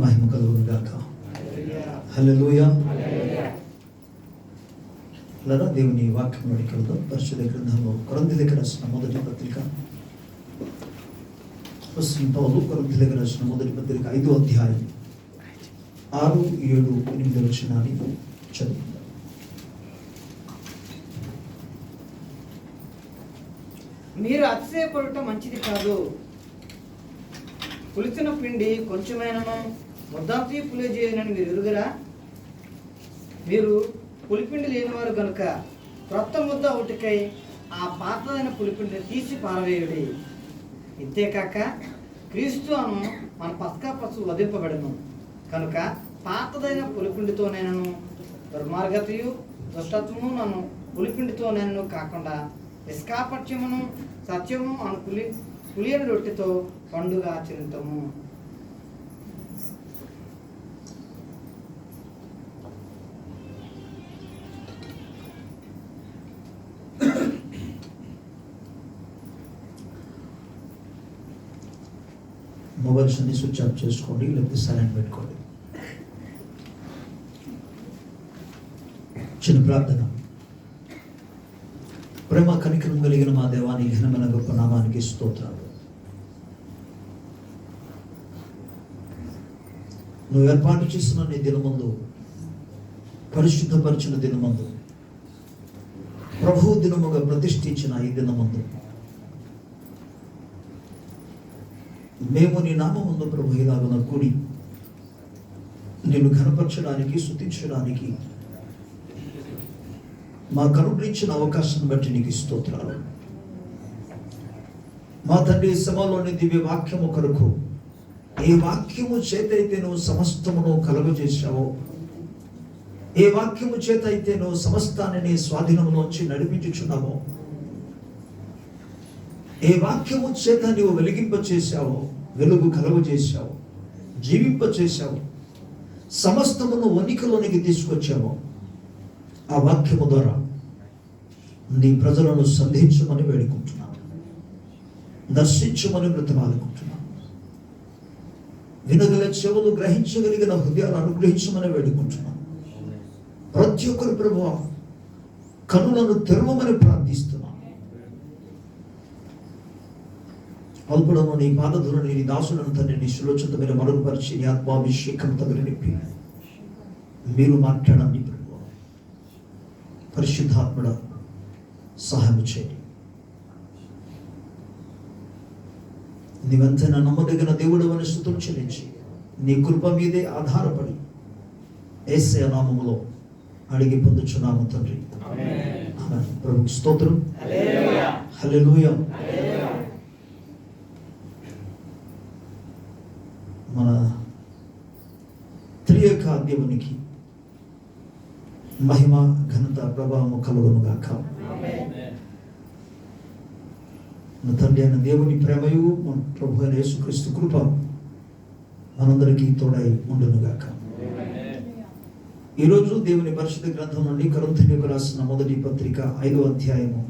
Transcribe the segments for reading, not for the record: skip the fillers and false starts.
మహిమ కలుగును గాక. హల్లెలూయా. దేవుని వాక్యం వెళ్దాం. పరిశుద్ధ గ్రంథంలో కొరింథీయులకు రాసిన మొదటి పత్రిక, పౌలు కొరింథీయులకు రాసిన మొదటి పత్రిక 5వ అధ్యాయం 6, 7, 8 వచనాన్ని చదువుకుందాం. మీరు అతిశయపడటం మంచిది కాదు. పులిసిన పిండి కొంచెమైనను ముద్దంతి పులియజేయనని మీరు ఎరుగరా? మీరు పులిపిండి లేనివారు గనుక క్రొత్త ముద్ద ఒకటికై ఆ పాతదైన పులిపిండిని తీసి పారవేయుడి. ఇంతేకాక క్రీస్తు అను మన పస్కా పశువు వధింపబడను కనుక పాతదైన పులిపిండితోనైనను దుర్మార్గతయు దుష్టత్వము నన్ను పులిపిండితోనైనను కాకుండా నిష్కాపట్యమును సత్యము అను పులియని రొట్టెతో పండుగ ఆచరించము. మొబైల్స్ అన్ని స్విచ్ ఆఫ్ చేసుకోండి, లేకపోతే సైలెంట్ పెట్టుకోండి. చిన్న ప్రార్థన. ప్రేమ కనికరం కలిగిన మా దేవాని ఘనమైన గొప్ప నామానికి స్తోత్రాలు. నువ్వు ఏర్పాటు చేసిన నీ దినమందు, పరిశుద్ధపరిచిన దినమందు, ప్రభు దినముగా ప్రతిష్ఠించిన ఈ దినమందు మేము నీ నామముందు ప్రభు ఇలాగున కూడి నిన్ను ఘనపరచడానికి, స్తుతించడానికి మాకు అనుగ్రహించిన అవకాశాన్ని బట్టి నీకు స్తోత్రాలు. మా తండ్రి, సభలోని దివ్య వాక్యము కొరకు ఏ వాక్యము చేత అయితే నువ్వు సమస్తమును కలుగజేశావో, ఏ వాక్యము చేత అయితే నువ్వు సమస్తాన్ని నీ స్వాధీనంలోంచి నడిపించుచున్నావో, ఏ వాక్యము చేత నువ్వు వెలిగింపచేశావో, వెలుగు కలుగజేశావు, జీవింపచేశావు, సమస్తమును ఉనికిలోనికి తీసుకొచ్చావు, ఆ వాక్యము ద్వారా నీ ప్రజలను సంధించమని వేడుకుంటున్నాను, దర్శించమని బ్రతమాలుకుంటున్నాను. వినగల చెవులు, గ్రహించగలిగిన హృదయాలు అనుగ్రహించమని వేడుకుంటున్నాను. ప్రతి ఒక్కరు ప్రభువా కనులను తెరవమని ప్రార్థిస్తున్నాను. అల్పుడను నీ పాదధులను, నీ దాసులను తండ్రి నీ సులోచన మీరు మరుగుపరిచి నీ ఆత్మాభిషేకం తగిన నింపి మీరు మాట్లాడండి ప్రభు. పరిశుద్ధాత్ముడ సహాయం చేయండి. నీవంతైనా నమ్మదగిన దేవుడు అని స్తుతులు చెల్లించి నీ కృప మీదే ఆధారపడి యేసయ్య నామములో అడిగి పొందుచున్నాము తండ్రి. ఆమేన్. ప్రభువుకి స్తోత్రం. హల్లెలూయా. మన త్రియేక దేవునికి మహిమ, ఘనత, ప్రభావము కలుగును గాక. మన తండ్రి అయిన దేవుని ప్రేమయు, మన ప్రభు అయిన యేసుక్రీస్తు కృప మనందరికీ తోడై ఉండును గాక. ఈరోజు దేవుని పరిశుద్ధ గ్రంథం నుండి కొరింథీయులకు రాసిన మొదటి పత్రిక 5వ అధ్యాయము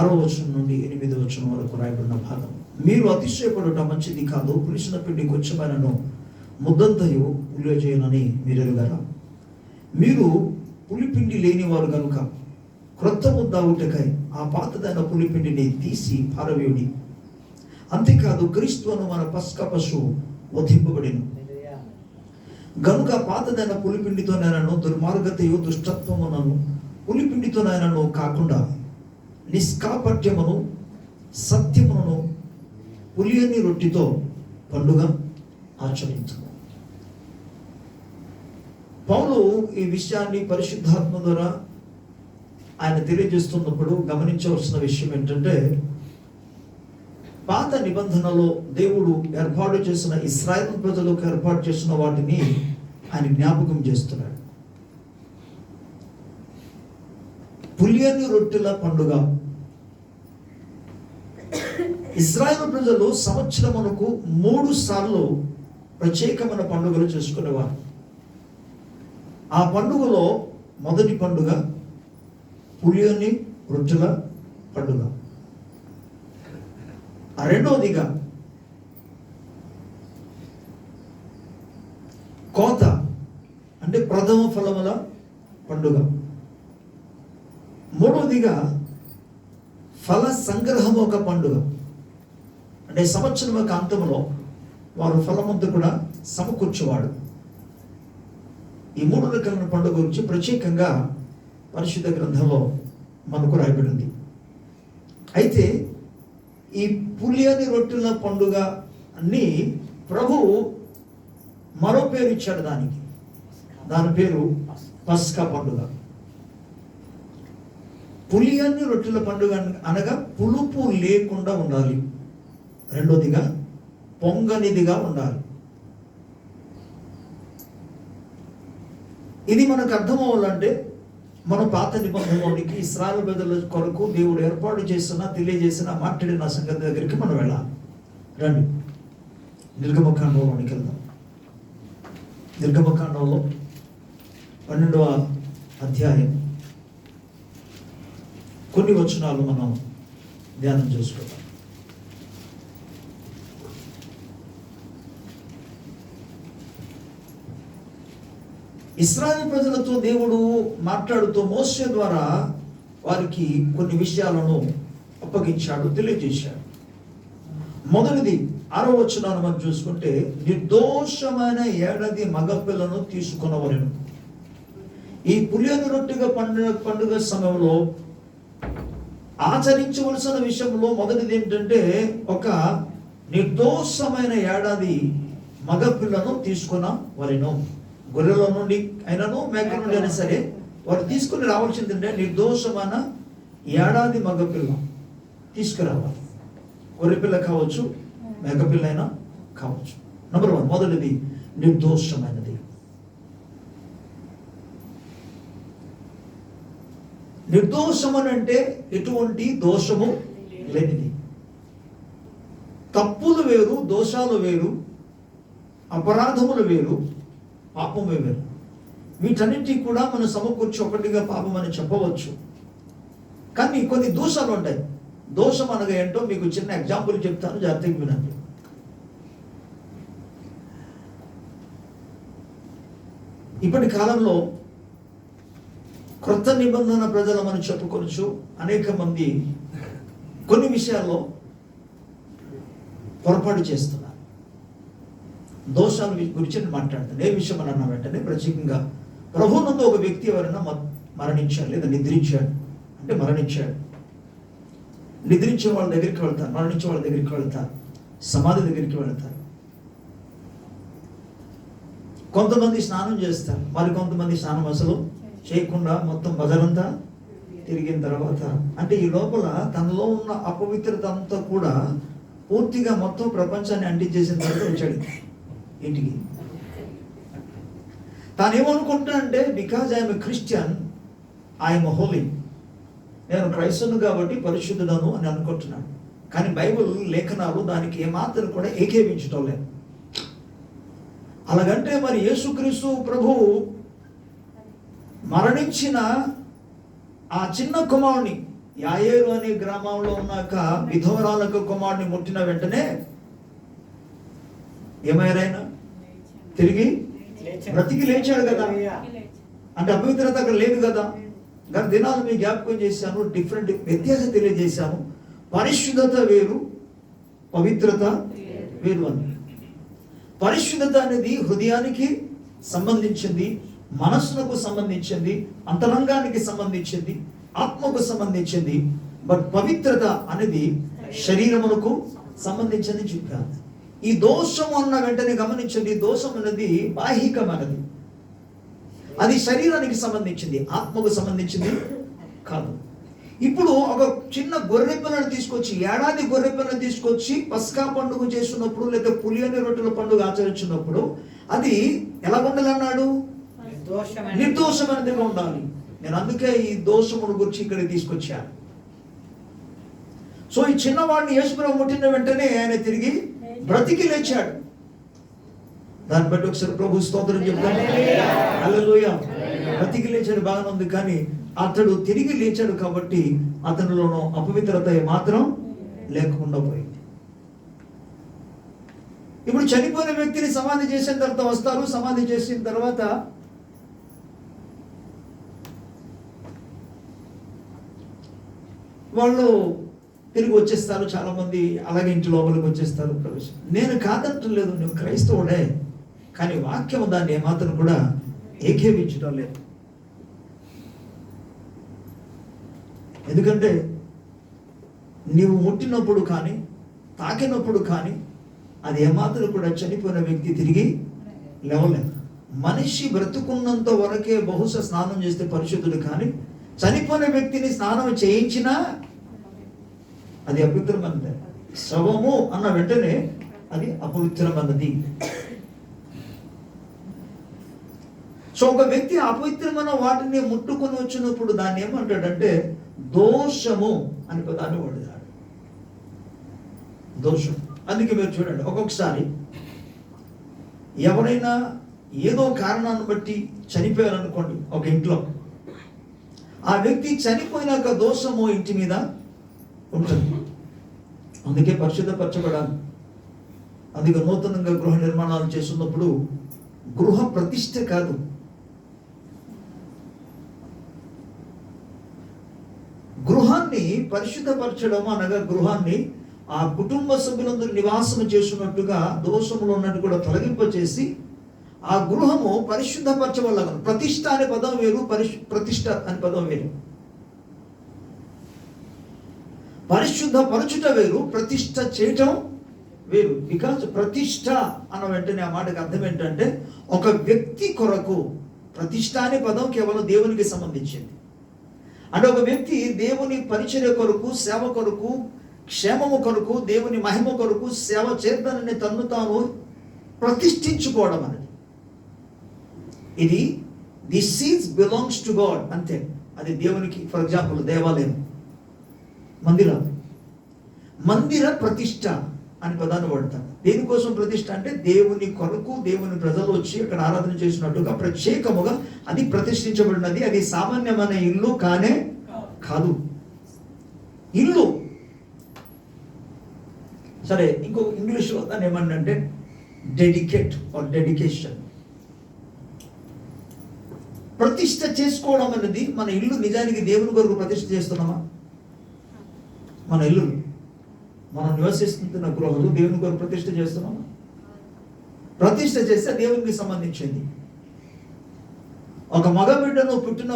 6వ వచనం నుండి 8వ వచనం వరకు రాయబడిన భాగం. మీరు అతిశయపడుట మంచిది కాదు. పులిసిన పిండి కొంచెమైనను ముద్దంతయు పులియజేయనని మీరు ఎరుగరా? మీరు పులిపిండి లేనివారు కనుక క్రొత్త ముద్ద ఒకటికై ఆ పాతదైన పులిపిండిని తీసి పారవేయుడి. అంతేకాదు క్రీస్తు అను మన పస్కా పశువు వధింపబడిను గనుక పాతదైన పులిపిండితోనైనను దుర్మార్గతయు దుష్టత్వమునను పులిపిండితోనైనను కాకుండా నిష్కాపట్యమును సత్యమును పులియని రొట్టెతో పండుగ ఆచరించు. పౌలు ఈ విషయాన్ని పరిశుద్ధాత్మ ద్వారా ఆయన తెలియజేస్తున్నప్పుడు గమనించవలసిన విషయం ఏంటంటే, పాత నిబంధనలో దేవుడు ఏర్పాటు చేసిన, ఇశ్రాయేలు ప్రజలకు ఏర్పాటు చేసిన వాటిని ఆయన జ్ఞాపకం చేస్తున్నాడు. పులియని రొట్టెల పండుగ. ఇశ్రాయేలు ప్రజలు సంవత్సరమునకు 3 సార్లు ప్రత్యేకమైన పండుగలు చేసుకునేవారు. ఆ పండుగలో మొదటి పండుగ పులియని రొట్టెల పండుగ. రెండవదిగా కోత అంటే ప్రథమ ఫలముల పండుగ. మూడవదిగా ఫల సంగ్రహం ఒక పండుగ. అంటే సంవత్సరం యొక్క అంతంలో వారు ఫలమంతా కూడా సమకూర్చేవాడు. ఈ 3 రకాల పండుగ గురించి ప్రత్యేకంగా పరిశుద్ధ గ్రంథంలో మనకు రాయబడింది. అయితే ఈ పులియని రొట్టెల పండుగ అన్ని ప్రభువు మరో పేరు ఇచ్చాడు దానికి. దాని పేరు పస్కా పండుగ. పులియని రొట్టెల పండుగ అనగా పులుపు లేకుండా ఉండాలి. రెండోదిగా పొంగనిదిగా ఉండాలి. ఇది మనకు అర్థం అవ్వాలంటే మన పాత నిబంధనలోనికి ఇశ్రాయేలు ప్రజల కొరకు దేవుడు ఏర్పాటు తెలియజేసిన మాట్లాడిన సంగతి దగ్గరికి మనం వెళ్ళాలి. రండి, నిర్గమకాండంలోనికి వెళ్దాం. నిర్గమకాండంలో 12వ అధ్యాయం కొన్ని వచనాలు మనం ధ్యానం చేసుకుందాం. ఇశ్రాయేలు ప్రజలతో దేవుడు మాట్లాడుతూ మోషే ద్వారా వారికి కొన్ని విషయాలను అప్పగించాడు, తెలియజేశాడు. మొదటిది 6వ వచనాన్ని మనం చూసుకుంటే, నిర్దోషమైన ఏడాది మగపిల్లను తీసుకున్నవలెను. ఈ పులియని రొట్టెల పండుగ సమయంలో ఆచరించవలసిన విషయంలో మొదటిది ఏంటంటే, ఒక నిర్దోషమైన ఏడాది మగపిల్లను తీసుకున్నవలెను. గొర్రెల నుండి అయినను మేక నుండి అయినా సరే వారు తీసుకుని రావాల్సిందంటే నిర్దోషమైన ఏడాది మగపిల్ల తీసుకురావాలి. గొర్రెపిల్ల కావచ్చు, మేకపిల్ల అయినా కావచ్చు. నంబర్ 1, మొదటిది నిర్దోషమైనది. నిర్దోషమనంటే ఎటువంటి దోషము లేనిది. తప్పులు వేరు, దోషాలు వేరు, అపరాధములు వేరు, పాపమే వేరు. వీటన్నిటి కూడా మనం సమకూర్చి ఒకటిగా పాపం అని చెప్పవచ్చు. కానీ కొన్ని దోషాలు ఉంటాయి. దోషం అనగా ఏంటో మీకు చిన్న ఎగ్జాంపుల్ చెప్తాను, జాగ్రత్తగా వినండి. ఇప్పటి కాలంలో క్రొత్త నిబంధన ప్రజలు మనం చెప్పుకోవచ్చు. అనేక మంది కొన్ని విషయాల్లో పొరపాటు చేస్తున్నారు. దోషాల గురించి మాట్లాడుతాను. ఏ విషయం అని అన్న వెంటనే ప్రత్యేకంగా ప్రభువునందు ఒక వ్యక్తి ఎవరైనా మరణించాడు లేదా నిద్రించాడు అంటే మరణించాడు. నిద్రించే వాళ్ళ దగ్గరికి వెళ్తారు, మరణించే వాళ్ళ దగ్గరికి వెళ్తారు, సమాధి దగ్గరికి వెళ్తారు. కొంతమంది స్నానం చేస్తారు, మరి కొంతమంది స్నానం అసలు చేయకుండా మొత్తం బజరంతా తిరిగిన తర్వాత, అంటే ఈ లోపల తనలో ఉన్న అపవిత్రత అంతా కూడా పూర్తిగా మొత్తం ప్రపంచాన్ని అంటించేసిన తర్వాత వచ్చాడు ఇంటికి. తాను ఏమనుకుంటున్నానంటే, because I'm a Christian, I'm holy, నేను క్రైస్తవును కాబట్టి పరిశుద్ధుడను అని అనుకుంటున్నాను. కానీ బైబిల్ లేఖనాలు దానికి ఏమాత్రం కూడా ఏకీవించడం లేదు. అలాగంటే మరి యేసుక్రీస్తు ప్రభువు మరణించిన ఆ చిన్న కుమారుని, యాయేరు అనే గ్రామంలో ఉన్నాక విధవరాలకు కుమారుని ముట్టిన వెంటనే ఏమయ్యారైనా తిరిగి బ్రతికి లేచాడు కదా. అంటే అపవిత్రత అక్కడ లేదు కదా. గత దినాలు మీ జ్ఞాపకం చేశాను, డిఫరెంట్ వ్యత్యాసం తెలియజేశాను. పరిశుద్ధత వేరు, పవిత్రత వేరు అని. పరిశుద్ధత అనేది హృదయానికి సంబంధించింది, మనస్సులకు సంబంధించింది, అంతరంగానికి సంబంధించింది, ఆత్మకు సంబంధించింది. బట్ పవిత్రత అనేది శరీరములకు సంబంధించింది చెప్పాను. ఈ దోషం అన్న వెంటనే గమనించండి, దోషం అనేది బాహికమైనది, అది శరీరానికి సంబంధించింది, ఆత్మకు సంబంధించింది కాదు. ఇప్పుడు ఒక చిన్న గొర్రె పిల్లను తీసుకొచ్చి, ఏడాది గొర్రె పిల్లను తీసుకొచ్చి పస్కా పండుగ చేస్తున్నప్పుడు లేదా పులియని రొట్టెల పండుగ ఆచరించినప్పుడు అది ఎలా ఉండాలన్నాడు? నిర్దోషమైనదిగా ఉండాలి. నేను అందుకే ఈ దోషముల గురించి ఇక్కడికి తీసుకొచ్చాను. సో ఈ చిన్నవాడిని యేసుప్రభు ముట్టిన వెంటనే ఆయన తిరిగి బ్రతికి లేచాడు. దాన్ని బట్టి ఒకసారి ప్రభు స్తోత్రం చెప్తాను. హల్లెలూయా. బ్రతికి లేచాడు, బాగానే ఉంది. కానీ అతడు తిరిగి లేచాడు కాబట్టి అతనిలోనూ అపవిత్రత మాత్రం లేకుండా పోయింది. ఇప్పుడు చనిపోయిన వ్యక్తిని సమాధి చేసిన తర్వాత వస్తారు. సమాధి చేసిన తర్వాత వాళ్ళు తిరిగి వచ్చేస్తారు. చాలా మంది అలాగే ఇంటి లోపలికి వచ్చేస్తారు. నేను కాదంటలేదు, నువ్వు క్రైస్తవుడే, కానీ వాక్యం దాన్ని ఏమాత్రం కూడా ఏకీవించడం లేదు. ఎందుకంటే నీవు ముట్టినప్పుడు కానీ తాకినప్పుడు కానీ అది ఏమాత్రం కూడా చనిపోయిన వ్యక్తి తిరిగి లేవలేదు. మనిషి బ్రతుకున్నంత వరకే బహుశా స్నానం చేస్తే పరిశుద్ధుడు, కానీ చనిపోయిన వ్యక్తిని స్నానం చేయించినా అది అపవిత్రమైనది. శవము అన్న వెంటనే అది అపవిత్రమైనది. సో ఒక వ్యక్తి అపవిత్రమైన వాటిని ముట్టుకొని వచ్చినప్పుడు దాన్ని ఏమంటాడంటే దోషము అని పదాన్ని వాడతాడు. దోషం. అందుకే మీరు చూడండి, ఒక్కొక్కసారి ఎవరైనా ఏదో కారణాన్ని బట్టి చనిపోయారనుకోండి ఒక ఇంట్లో, ఆ వ్యక్తి చనిపోయినాక దోషము ఇంటి మీద ఉంటుంది. అందుకే పరిశుద్ధపరచబడాలి. అందుకే నూతనంగా గృహ నిర్మాణాలు చేస్తున్నప్పుడు గృహ ప్రతిష్ఠ కాదు, గృహాన్ని పరిశుద్ధపరచడం అనగా గృహాన్ని ఆ కుటుంబ సభ్యులందరూ నివాసం చేస్తున్నట్టుగా దోషములు ఉన్నట్టు కూడా తొలగింపచేసి ఆ గృహము పరిశుద్ధపరచబడాలి. ప్రతిష్ఠ అనే పదం వేరు, ప్రతిష్ఠ అనే పదం వేరు. పరిశుద్ధపరచుట వేరు, ప్రతిష్ఠ చేయటం వేరు. బికాజ్ ప్రతిష్ఠ అన్న వెంటనే ఆ మాటకి అర్థం ఏంటంటే ఒక వ్యక్తి కొరకు. ప్రతిష్ఠ అనే పదం కేవలం దేవునికి సంబంధించింది. అంటే ఒక వ్యక్తి దేవుని పరిచర్య కొరకు, సేవ కొరకు, క్షేమము కొరకు, దేవుని మహిమ కొరకు సేవ చేద్దానని తన్ను తాను ప్రతిష్ఠించుకోవడం అనేది. ఇది this is belongs to God, అంతే. అది దేవునికి. ఫర్ ఎగ్జాంపుల్ దేవాలయం, మందిర ప్రతిష్ఠ అని పదాన్ని వాడతారు. దేనికోసం ప్రతిష్ఠ అంటే దేవుని కొరకు, దేవుని ప్రజలు వచ్చి అక్కడ ఆరాధన చేసినట్టుగా ప్రత్యేకముగా అది ప్రతిష్ఠించబడినది. అది సామాన్యమైన ఇల్లు కానే కాదు. ఇల్లు సరే, ఇంకో ఇంగ్లీష్లో దాన్ని ఏమన్నంటే డెడికేట్ ఆర్ డెడికేషన్. ప్రతిష్ఠ చేసుకోవడం అనేది, మన ఇల్లు నిజానికి దేవుని కొరకు ప్రతిష్ఠ చేస్తున్నామా? మన ఇల్లు, మనం నివసిస్తున్న గృహాలు దేవుని కొరకు ప్రతిష్ఠ చేస్తున్నామా? ప్రతిష్ఠ చేస్తే దేవునికి సంబంధించింది. ఒక మగబిడ్డను పుట్టిన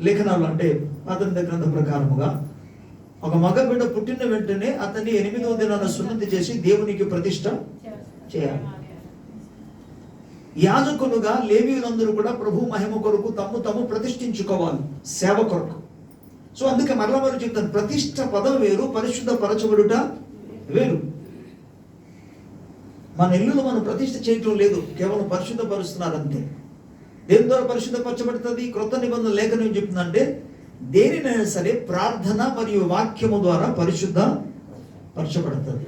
లేఖనాలు అంటే పాత గ్రంథం ప్రకారముగా ఒక మగబిడ్డ పుట్టిన వెంటనే అతన్ని 8వ దినాన సున్నతి చేసి దేవునికి ప్రతిష్ఠ చేయాలి. యాజకులుగా లేవీయులందరూ కూడా ప్రభు మహిమ కొరకు తమ్ము ప్రతిష్ఠించుకోవాలి, సేవ కొరకు. సో అందుకే మరలా చెప్తాను, ప్రతిష్ఠ పదం వేరు, పరిశుద్ధ పరచబడుట వేరు. మన ఇల్లును మనం ప్రతిష్ఠ చేయటం లేదు, కేవలం పరిశుద్ధ పరుస్తున్నారు అంతే. దేని ద్వారా పరిశుద్ధపరచబడుతుంది? క్రొత్త నిబంధన లేఖనం ఏం చెప్తుందంటే దేనినైనా సరే ప్రార్థన మరియు వాక్యము ద్వారా పరిశుద్ధ పరచబడుతుంది.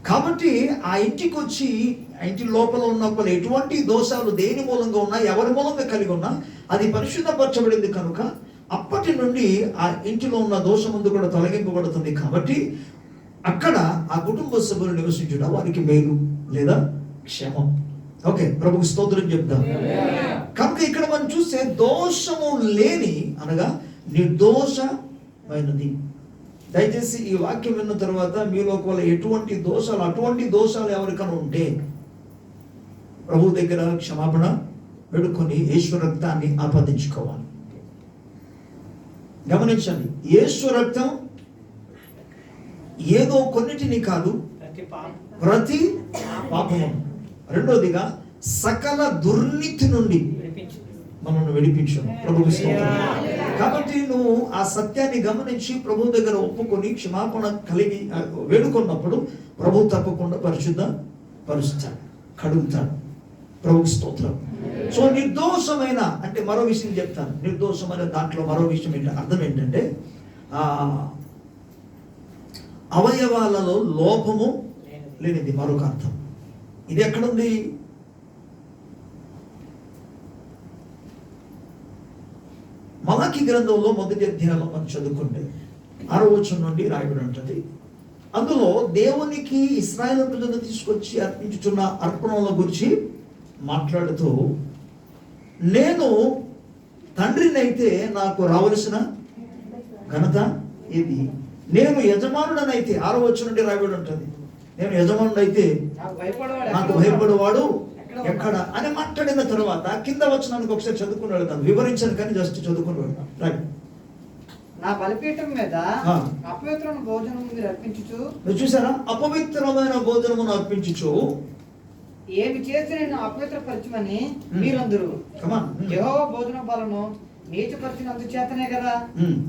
కాబట్టి ఆ ఇంటికి వచ్చి ఆ ఇంటి లోపల ఉన్నప్పుడు ఎటువంటి దోషాలు దేని మూలంగా ఉన్నా, ఎవరి మూలంగా కలిగి ఉన్నా అది పరిశుద్ధపరచబడింది కనుక అప్పటి నుండి ఆ ఇంటిలో ఉన్న దోషముందు కూడా తొలగింపబడుతుంది. కాబట్టి అక్కడ ఆ కుటుంబ సభ్యులు నివసించడం వారికి మేలు లేదా క్షేమం. ఓకే, ప్రభుకు స్తోత్రం చెప్తాం. కనుక ఇక్కడ మనం చూస్తే దోషము లేని అనగా నిర్దోషమైనది. దయచేసి ఈ వాక్యం విన్న తర్వాత మీలో ఒకవేళ అటువంటి దోషాలు ఎవరికైనా ఉంటే ప్రభు దగ్గర క్షమాపణ వేడుకొని యేసు రక్తాన్ని ఆపాదించుకోవాలి. గమనించండి, యేసు రక్తం ఏదో కొన్నిటిని కాదు, ప్రతి పాపము. రెండోదిగా సకల దుర్నీతి నుండి మనల్ని విడిపించును. ప్రభువు స్తోత్రం. కాబట్టి నువ్వు ఆ సత్యాన్ని గమనించి ప్రభు దగ్గర ఒప్పుకొని క్షమాపణ కలిగి వేడుకున్నప్పుడు ప్రభు తప్పకుండా పరిశుద్ధ పరుస్తాడు, కడుగుతాడు. ప్రభువు స్తోత్రం. సో నిర్దోషమైన అంటే మరో విషయం చెప్తాను. నిర్దోషమైన దాంట్లో మరో విషయం అర్థం ఏంటంటే అవయవాలలో లోపము లేనిది మరొక అర్థం. ఇది ఎక్కడుంది? మలాకి గ్రంథంలో 1వ అధ్యాయంలో మనం చదువుకుంటే 6వ వచనం నుండి రాయబడి ఉంటుంది. అందులో దేవునికి ఇశ్రాయేలు ప్రజలను తీసుకొచ్చి అర్పించుచున్న అర్పణల గురించి మాట్లాడుతూ, నేను తండ్రినైతే నాకు రావలసిన ఘనత ఇది, నేను యజమానుడనైతే 6వ వచనం నుండి రాయబడి ఉంటుంది, నేను యజమానుడైతే నాకు భయపడేవాడు ఎక్కడ అని మాట్లాడిన తర్వాత కింద వచనానికి ఒకసారి చదువుకుని వెళ్తాను, వివరించాను కానీ జస్ట్ చదువుకుని వెళ్తాను. రైట్. నా బలిపీఠం మీద అపవిత్రమైన భోజనం మీరు అర్పించుచు, మీరు చూసారా, అపవిత్రమైన భోజనమును అర్పించుచు ఏమి చేసి నేను అపవిత్రపరచమని మీరందరూ యెహోవా భోజన బలను నీచపరిచినందు చేతనే కదా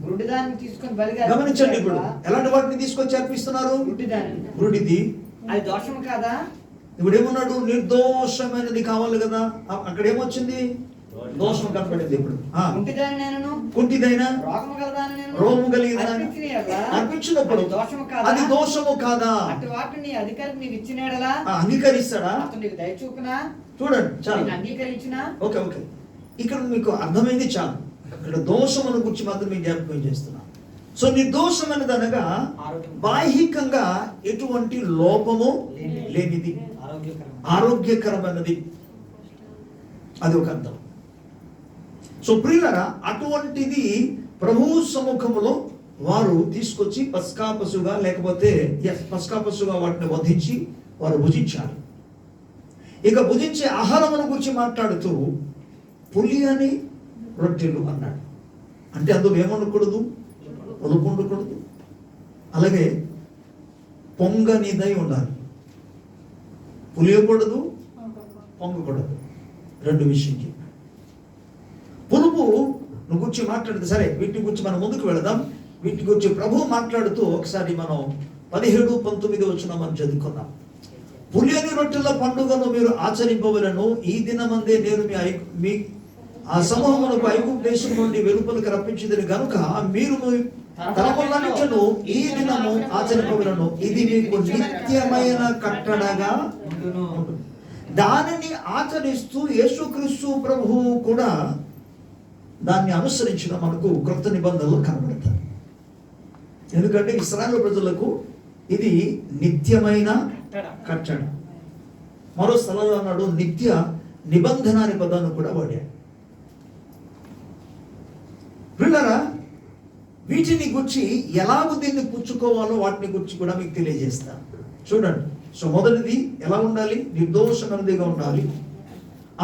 గుడ్డిదాన్ని తీసుకొని బలిగా. గమనించండి, ఇప్పుడు ఎలాంటి వాటిని తీసుకొచ్చి అర్పిస్తున్నారు? గుడ్డిది. అది దోషము కాదా? ఇప్పుడు ఏమన్నాడు? నిర్దోషమైనది కావాలి కదా. అక్కడ ఏమొచ్చింది? దోషం కనపడింది. ఇప్పుడు కుంటిదైనా రోగము కలిగిన అర్పించినప్పుడు అది దోషము కాదా? వాటిని అధికారి నీకు ఇచ్చినాడలా అంగీకరిస్తాడా? నీకు దయచూపునా? చూడండి, చాలా అంగీకరించినా. ఓకే ఓకే, ఇక్కడ మీకు అర్థమైంది చాలు. ఇక్కడ దోషమును గురించి మాత్రం మీకు జ్ఞాపకం చేస్తున్నా. సో నిర్దోషమైనది అనగా బాహ్యంగా ఎటువంటి లోపము లేనిది, ఆరోగ్యకరమైనది, అది ఒక అర్థం. సో ప్రియులారా, అటువంటిది ప్రభువు సముఖములో వారు తీసుకొచ్చి పస్కా పశువుగా, లేకపోతే పస్కా పశువుగా వాటిని వధించి వారు భుజించాలి. ఇక భుజించే ఆహారమును గురించి మాట్లాడుతూ పులియని రొట్టెలు అన్నాడు. అంటే అందులో ఏమనకూడదు? పులుపు ఉండకూడదు, అలాగే పొంగనిదై ఉండాలి. పులియకూడదు, పొంగకూడదు, రెండు విషయం చెప్పాడు. పులుపు నువ్వు గురించి మాట్లాడితే సరే, వీటి గురించి మనం ముందుకు వెళదాం. వీటి గురించి ప్రభు మాట్లాడుతూ ఒకసారి మనం 17, 19 వచ్చిన మనం చదువుకున్నాం. పులియని రొట్టెల పండుగను మీరు ఆచరింపవలను, ఈ దినమందే నేను మీ ఆ సమూహములకు ఐగుప్తు దేశం నుండి వెలుపలకు రప్పించిందని గనుక మీరు తలములను ఈ దినము ఆచరింపవలను, ఇది మీకు నిత్యమైన కట్టడగా ఉండును. దానిని ఆచరిస్తూ యేసుక్రీస్తు ప్రభువు కూడా దాన్ని అనుసరించిన మనకు క్రొత్త నిబంధనలు కనబడతాయి. ఎందుకంటే ఇశ్రాయేలు ప్రజలకు ఇది నిత్యమైన కట్టడ. మరో స్థలంలో అన్నాడు నిత్య నిబంధన అనే పదాన్ని కూడా వాడాడు. పిల్లరా, వీటిని గురించి ఎలాగో దీన్ని పుచ్చుకోవాలో వాటిని గురించి కూడా మీకు తెలియజేస్తాను. చూడండి. సో మొదటిది ఎలా ఉండాలి? నిర్దోషమైనదిగా ఉండాలి.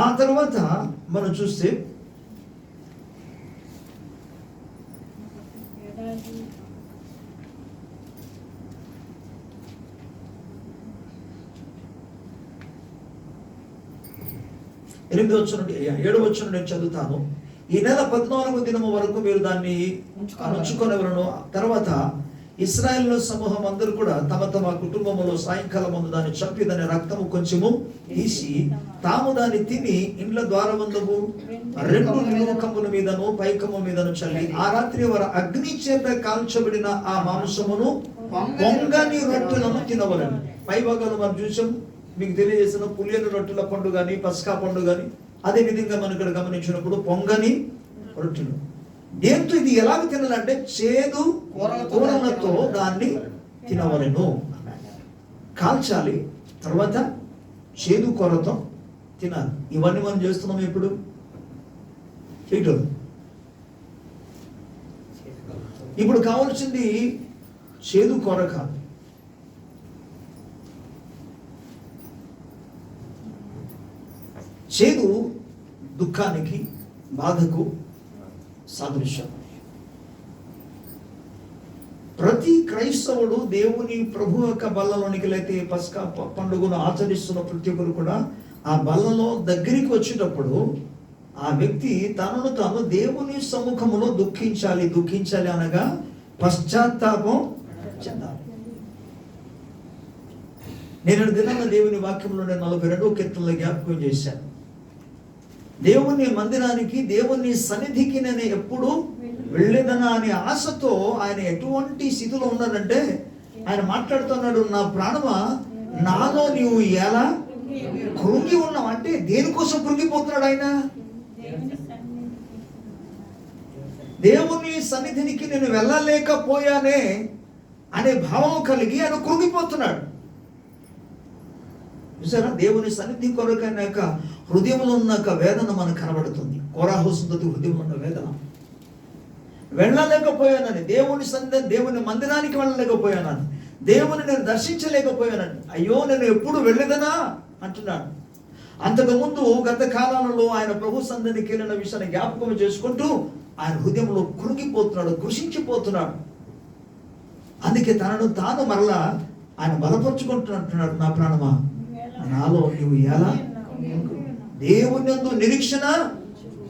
ఆ తర్వాత మనం చూస్తే ఎనిమిది వచ్చిన నుండి 7 వచ్చిన నేను చదువుతాను. ఈ నెల 14వ దినము వరకు మీరు దాన్ని ఉంచుకొనవలను. తర్వాత ఇశ్రాయేలు సమూహం అందరూ కూడా తమ తమ కుటుంబములో సాయంకాలం ముందు దాన్ని చంపి దాని రక్తము కొంచెము తీసి తాము దాన్ని తిని ఇండ్ల ద్వారబంధము 2 నిలువుకమ్ముల మీదను పైకమ్ము మీదను చల్లి ఆ రాత్రి వారు అగ్ని చేత కాల్చబడిన ఆ మాంసమును పొంగని రొట్టెలను తినవలను. పై భాగంలో మనం చూసాం, మీకు తెలియజేసిన పులియని రొట్టెల పండు కానీ పస్కా పండు కానీ, అదే విధంగా మనం ఇక్కడ గమనించినప్పుడు పొంగని రొట్టెలు. దేంతో ఇది ఎలాగ తినాలంటే చేదు కూరలతో దాన్ని తినవలెను. కాల్చాలి, తర్వాత చేదు కూరతో తినాలి. ఇవన్నీ మనం చేస్తున్నాం ఎప్పుడు? చేయటం. ఇప్పుడు కావాల్సింది చేదు కూర కాదు, చేదు దుఃఖానికి, బాధకు సాదృశ్యం. ప్రతి క్రైస్తవుడు దేవుని ప్రభు యొక్క బల్లలోనికి లేతే పస్కా పండుగను ఆచరిస్తున్న ప్రతి ఒక్కరు కూడా ఆ బల్లలో దగ్గరికి వచ్చేటప్పుడు ఆ వ్యక్తి తనను తాను దేవుని సముఖములో దుఃఖించాలి అనగా పశ్చాత్తాపం చెందాలి. నేను దినాన దేవుని వాక్యంలో 42వ కీర్తనలో జ్ఞాపకం చేశాను. దేవుని మందిరానికి, దేవుని సన్నిధికి నేను ఎప్పుడు వెళ్ళేదనా అనే ఆశతో ఆయన ఎటువంటి స్థితిలో ఉన్నాడంటే ఆయన మాట్లాడుతున్నాడు, నా ప్రాణమా నాలో నీవు ఎలా కృంగి ఉన్నావు. అంటే దేనికోసం కృంగిపోతున్నాడు ఆయన? దేవుని సన్నిధినికి నేను వెళ్ళలేకపోయానే అనే భావం కలిగి ఆయన కృంగిపోతున్నాడు. చూసారా, దేవుని సన్నిధి కొరకైనాక హృదయంలో ఉన్న వేదన మనకు కనబడుతుంది. కోరాహు సంతతి హృదయంలో ఉన్న వేదన. వెళ్ళలేకపోయానని, దేవుని సన్నిధి దేవుని మందిరానికి వెళ్ళలేకపోయానని, దేవుని నేను దర్శించలేకపోయానని, అయ్యో నేను ఎప్పుడు వెళ్ళేదనా అంటున్నాడు. అంతకుముందు గత కాలంలో ఆయన ప్రభు సన్నిధికి వెళ్ళిన విషయాన్ని జ్ఞాపకం చేసుకుంటూ ఆయన హృదయంలో కృంగిపోతున్నాడు, కృషించిపోతున్నాడు. అందుకే తనను తాను మరలా ఆయన బలపరుచుకుంటున్నట్టున్నాడు. నా ప్రాణమా, నాలో నువ్వు ఎలా దేవుని యందు నిరీక్షణ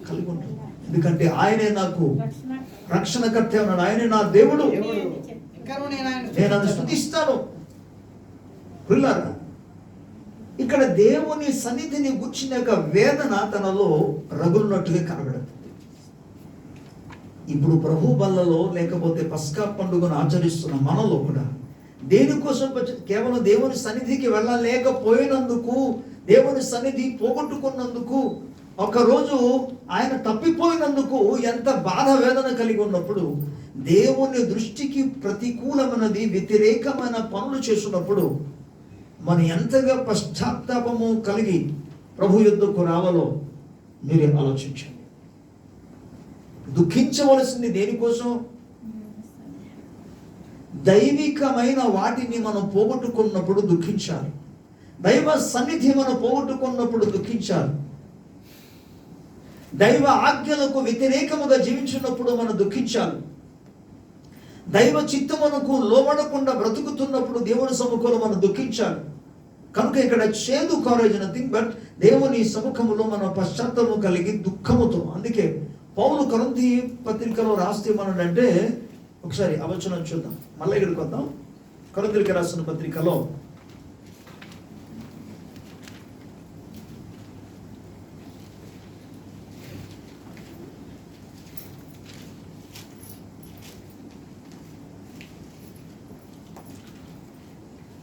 కలిగి ఉంటుంది. ఎందుకంటే ఆయనే నాకు రక్షణకర్త ఉన్నాడు, ఆయనే నా దేవుడు, నేను అది స్తుతిస్తాను. పిల్లరా, ఇక్కడ దేవుని సన్నిధిని గుర్చిన వేదన తనలో రగులున్నట్టుగా కనబడుతుంది. ఇప్పుడు ప్రభు బల్లలో లేకపోతే పస్కా పండుగను ఆచరిస్తున్న మనలో కూడా దేనికోసం కేవలం దేవుని సన్నిధికి వెళ్ళలేకపోయినందుకు, దేవుని సన్నిధి పోగొట్టుకున్నందుకు, ఒకరోజు ఆయన తప్పిపోయినందుకు ఎంత బాధ వేదన కలిగి ఉన్నప్పుడు, దేవుని దృష్టికి ప్రతికూలమైనది వ్యతిరేకమైన పనులు చేస్తున్నప్పుడు మనం ఎంతగా పశ్చాత్తాపము కలిగి ప్రభు యుద్ధకు రావాలో మీరే ఆలోచించండి. దుఃఖించవలసింది దేనికోసం? దైవికమైన వాటిని మనం పోగొట్టుకున్నప్పుడు దుఃఖించాలి. దైవ సన్నిధి మనం పోగొట్టుకున్నప్పుడు దుఃఖించాలి. దైవ ఆజ్ఞలకు వ్యతిరేకముగా జీవించినప్పుడు మనం దుఃఖించాలి. దైవ చిత్తమునకు లోబడకుండా బ్రతుకుతున్నప్పుడు దేవుని సముఖంలో మనం దుఃఖించాలి. కనుక ఇక్కడ చేదు కారేజ్ నథింగ్ బట్ దేవుని సముఖములో మనం పశ్చాత్తాపము కలిగి దుఃఖముతో. అందుకే పౌలు కొరింథీ పత్రికలో రాస్తే ఏమన్నాడంటే, ఒకసారి అవచనం చూద్దాం, మళ్ళీ ఇక్కడికి వద్దాం. కొరింథీయులకు రాసిన పత్రికలో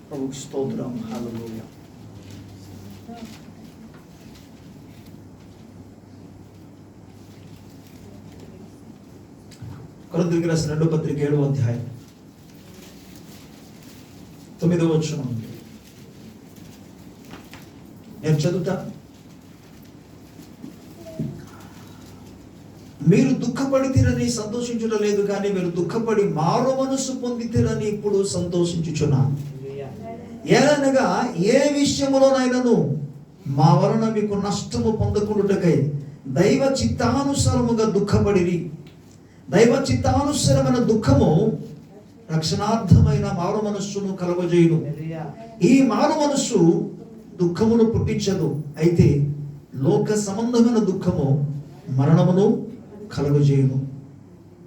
ప్రభువుకి స్తోత్రం, హల్లెలూయా. కొరింథీయులకు రాసిన 2వ పత్రిక 7వ అధ్యాయం 9వ వచనం నేను చదువుతా. మీరు దుఃఖపడితేరని సంతోషించడం లేదు, కానీ మీరు దుఃఖపడి మారు మనసు పొందితేరని ఇప్పుడు సంతోషించుచున్నాను. ఏలనగా ఏ విషయములోనైనాను మా వలన మీకు నష్టము పొందకుండుటకై దైవ చిత్తానుసారముగా దుఃఖపడిరి. దైవ చిత్తానుసారమైన దుఃఖము రక్షణార్థమైన మారు మనస్సును కలగజేయును. ఈ మారు మనస్సు దుఃఖమును పుట్టించదు, అయితే లోక సంబంధమైన దుఃఖము మరణమును కలగజేయును.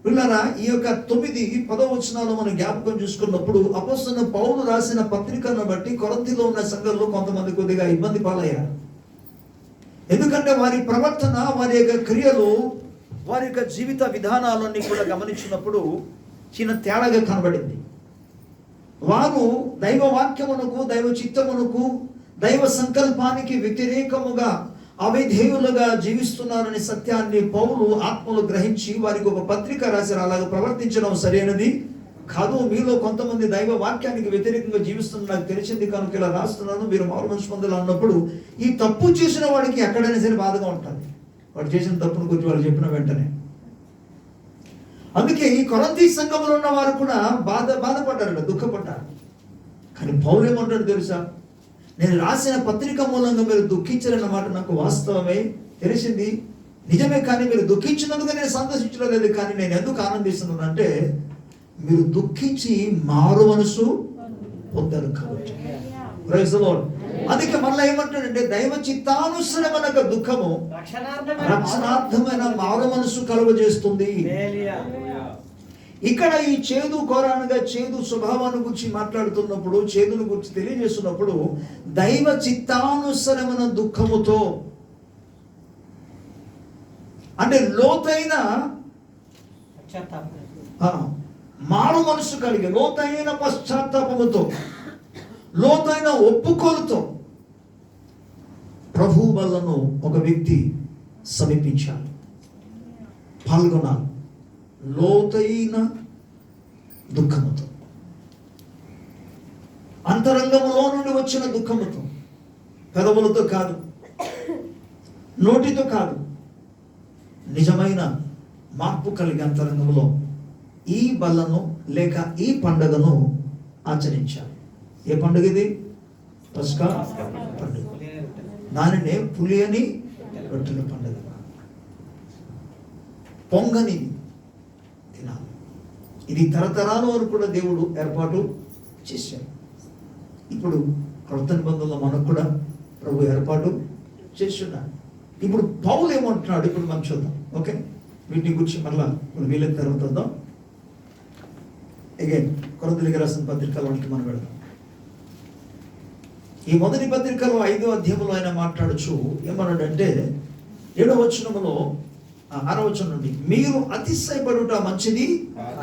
పిల్లరా, ఈ యొక్క 9-10 వచనాలు మనం జ్ఞాపకం చూసుకున్నప్పుడు అపోస్తలుడైన పౌలు రాసిన పత్రికను బట్టి కొరింథీలో ఉన్న సంఘంలో కొంతమంది కొద్దిగా ఇబ్బంది పాలయ్యారు. ఎందుకంటే వారి ప్రవర్తన, వారి యొక్క క్రియలు, వారి యొక్క జీవిత విధానాలన్నీ కూడా గమనించినప్పుడు చిన్న తేడాగా కనబడింది. వారు దైవ వాక్యమునకు, దైవ చిత్తమునకు, దైవ సంకల్పానికి వ్యతిరేకముగా అవిధేయులుగా జీవిస్తున్నారనే సత్యాన్ని పౌలు ఆత్మలు గ్రహించి వారికి ఒక పత్రిక రాశారు. అలాగే ప్రవర్తించడం సరైనది కాదు, మీలో కొంతమంది దైవ వాక్యానికి వ్యతిరేకంగా జీవిస్తున్న నాకు తెలిసింది కనుక ఇలా రాస్తున్నాను, మీరు మారు మనసు పొందాలి అన్నప్పుడు ఈ తప్పు చేసిన వాడికి ఎక్కడైనా సరే బాధగా ఉంటుంది. వాడు చేసిన తప్పును గురించి వాళ్ళు చెప్పిన వెంటనే. అందుకే ఈ కొరింథీ సంఘంలో ఉన్న వారు కూడా బాధపడ్డారు, దుఃఖపడ్డారు. కానీ పౌలు ఏమంటాడు తెలుసా? నేను రాసిన పత్రిక మూలంగా మీరు దుఃఖించారన్నమాట నాకు వాస్తవమే తెలిసింది, నిజమే. కానీ మీరు దుఃఖించినందుకు నేను సంతోషించడం లేదు. కానీ నేను ఎందుకు ఆనందిస్తున్నాను అంటే మీరు దుఃఖించి మారు మనసు పొందారు కాబట్టి. Praise the lord. అందుకే మళ్ళీ ఏమంటాడంటే దైవ చిత్తానుసారమైన దుఃఖము రక్షణార్థమైన మారు మనసు కలుగజేస్తుంది. ఇక్కడ ఈ చేదు కోరానుగా చేదు స్వభావాన్ని గురించి మాట్లాడుతున్నప్పుడు, చేదును గురించి తెలియజేస్తున్నప్పుడు దైవ చిత్తానుసరమైన దుఃఖముతో, అంటే లోతైన మారు మనసు కలిగి, లోతైన పశ్చాత్తాపముతో, లోతైన ఒప్పుకోలుతో ప్రభు వల్లను ఒక వ్యక్తి సమీపించాలి, పాల్గొనాలి. లోతైన దుఃఖముతో అంతరంగములో నుండి వచ్చిన దుఃఖముతో, పెదవులతో కాదు, నోటితో కాదు, నిజమైన మార్పు కలిగే అంతరంగంలో ఈ బలను లేక ఈ పండుగను ఆచరించాలి. ఏ పండుగ ఇది? పస్కా పండుగ. దానినే పులియని రొట్టెల పండుగ, పొంగని దినాలు. ఇది తరతరాల వరకు కూడా దేవుడు ఏర్పాటు చేశాడు. ఇప్పుడు క్రొత్త నిబంధనలో మనకు కూడా ప్రభు ఏర్పాటు చేస్తున్నాడు. ఇప్పుడు పౌలు ఏమంటున్నాడు ఇప్పుడు మనం చూద్దాం. ఓకే, వీటిని గురించి మళ్ళా ఇప్పుడు వీలైన తర్వాత వద్దాం. అగైన్ కొరింథీయులకు రాసిన పత్రికలోనికి మనం వెళ్దాం. ఈ మొదటి పత్రికలో 5వ అధ్యాయంలో ఆయన మాట్లాడుచు ఏమన్నాడంటే 7వ వచనంలో 6వ వచనం నుండి, మీరు అతిశయపడుట మంచిది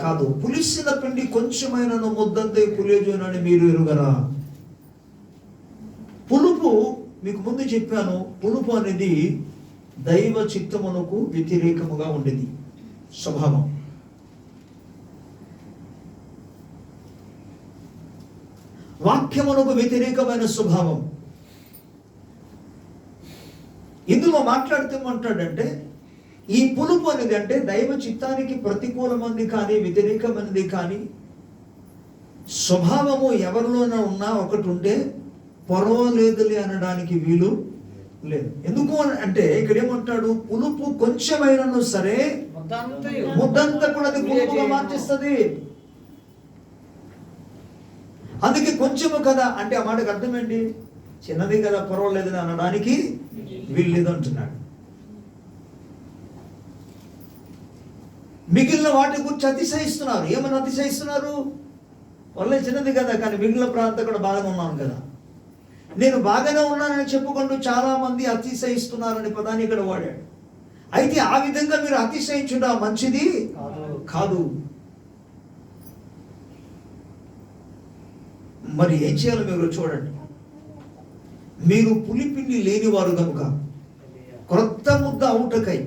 కాదు, పులిసిన పిండి కొంచెమైనను ముద్దంతే పులియజోనని మీరు ఎరుగరా. పులుపు మీకు ముందు చెప్పాను, పులుపు అనేది దైవ చిత్తమునకు వ్యతిరేకముగా ఉండేది స్వభావం. వాక్యమునకు వ్యతిరేకమైన స్వభావం. ఇందులో మాట్లాడుతామంటాడంటే ఈ పులుపు అనేది అంటే దైవ చిత్తానికి ప్రతికూలమైనది కానీ వ్యతిరేకమైనది కానీ స్వభావము ఎవరిలోనే ఉన్నా ఒకటి ఉంటే పర్వాలేదులే అనడానికి వీలు లేదు. ఎందుకు అంటే ఇక్కడ ఏమంటాడు, పులుపు కొంచెమైనను సరే ముద్దంతా కూడా అది పులుపుగా మార్చేస్తుంది. అందుకే కొంచెము కదా అంటే ఆ మాటకు అర్థం ఏంటి? చిన్నది కదా పర్వాలేదని అనడానికి వీల్లేదు అంటున్నాడు. మిగిలిన వాటి గురించి అతిశయిస్తున్నారు. ఏమని అతిశయిస్తున్నారు? వాళ్ళే చిన్నది కదా, కానీ మిగిలిన ప్రాంతం కూడా బాగానే ఉన్నాను కదా, నేను బాగానే ఉన్నానని చెప్పుకుంటూ చాలా మంది అతిశయిస్తున్నారని పదాన్ని ఇక్కడ వాడాడు. అయితే ఆ విధంగా మీరు అతిశయించుట మంచిది కాదు. మరి ఏం చేయాలో మీరు చూడండి. మీరు పులిపిండి లేనివారు కనుక క్రొత్త ముద్ద అవుటకై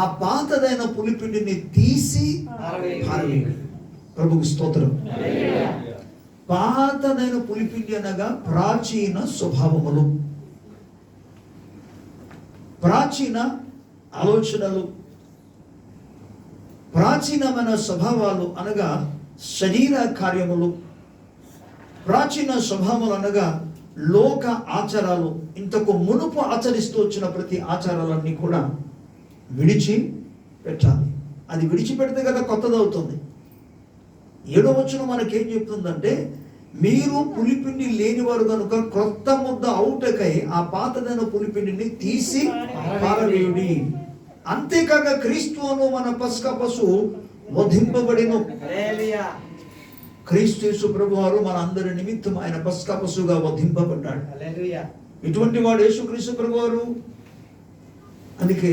ఆ పాతదైన పులిపిండిని తీసి పారవేయండి. ప్రభుకి స్తోత్రం. పాతదైన పులిపిండి అనగా ప్రాచీన స్వభావములు, ప్రాచీన ఆలోచనలు, ప్రాచీనమైన స్వభావాలు అనగా శరీర కార్యములు, ప్రాచీన స్వభావాలు అనగా లోక ఆచారాలు. ఇంతకు మునుపు ఆచరిస్తూ వచ్చిన ప్రతి ఆచారాలన్నీ కూడా విడిచి పెట్టాలి. అది విడిచిపెడితే కదా కొత్తదవుతుంది. 7వ వచనం మనకేం చెప్తుందంటే, మీరు పులిపిండి లేనివారు కనుక క్రొత్త ముద్ద అవుటకై ఆ పాతదైన పులిపిండిని తీసి పారవేయుడి. అంతేకాక క్రీస్తును మన పస్కా పశువు వధింపబడిన క్రీస్తు యేసు ప్రభువారు మన అందరి నిమిత్తం ఆయన పస్కా పశువుగా వధింపబడ్డాడు. ఇటువంటి వాడు యేసు క్రీస్తు ప్రభువారు. అందుకే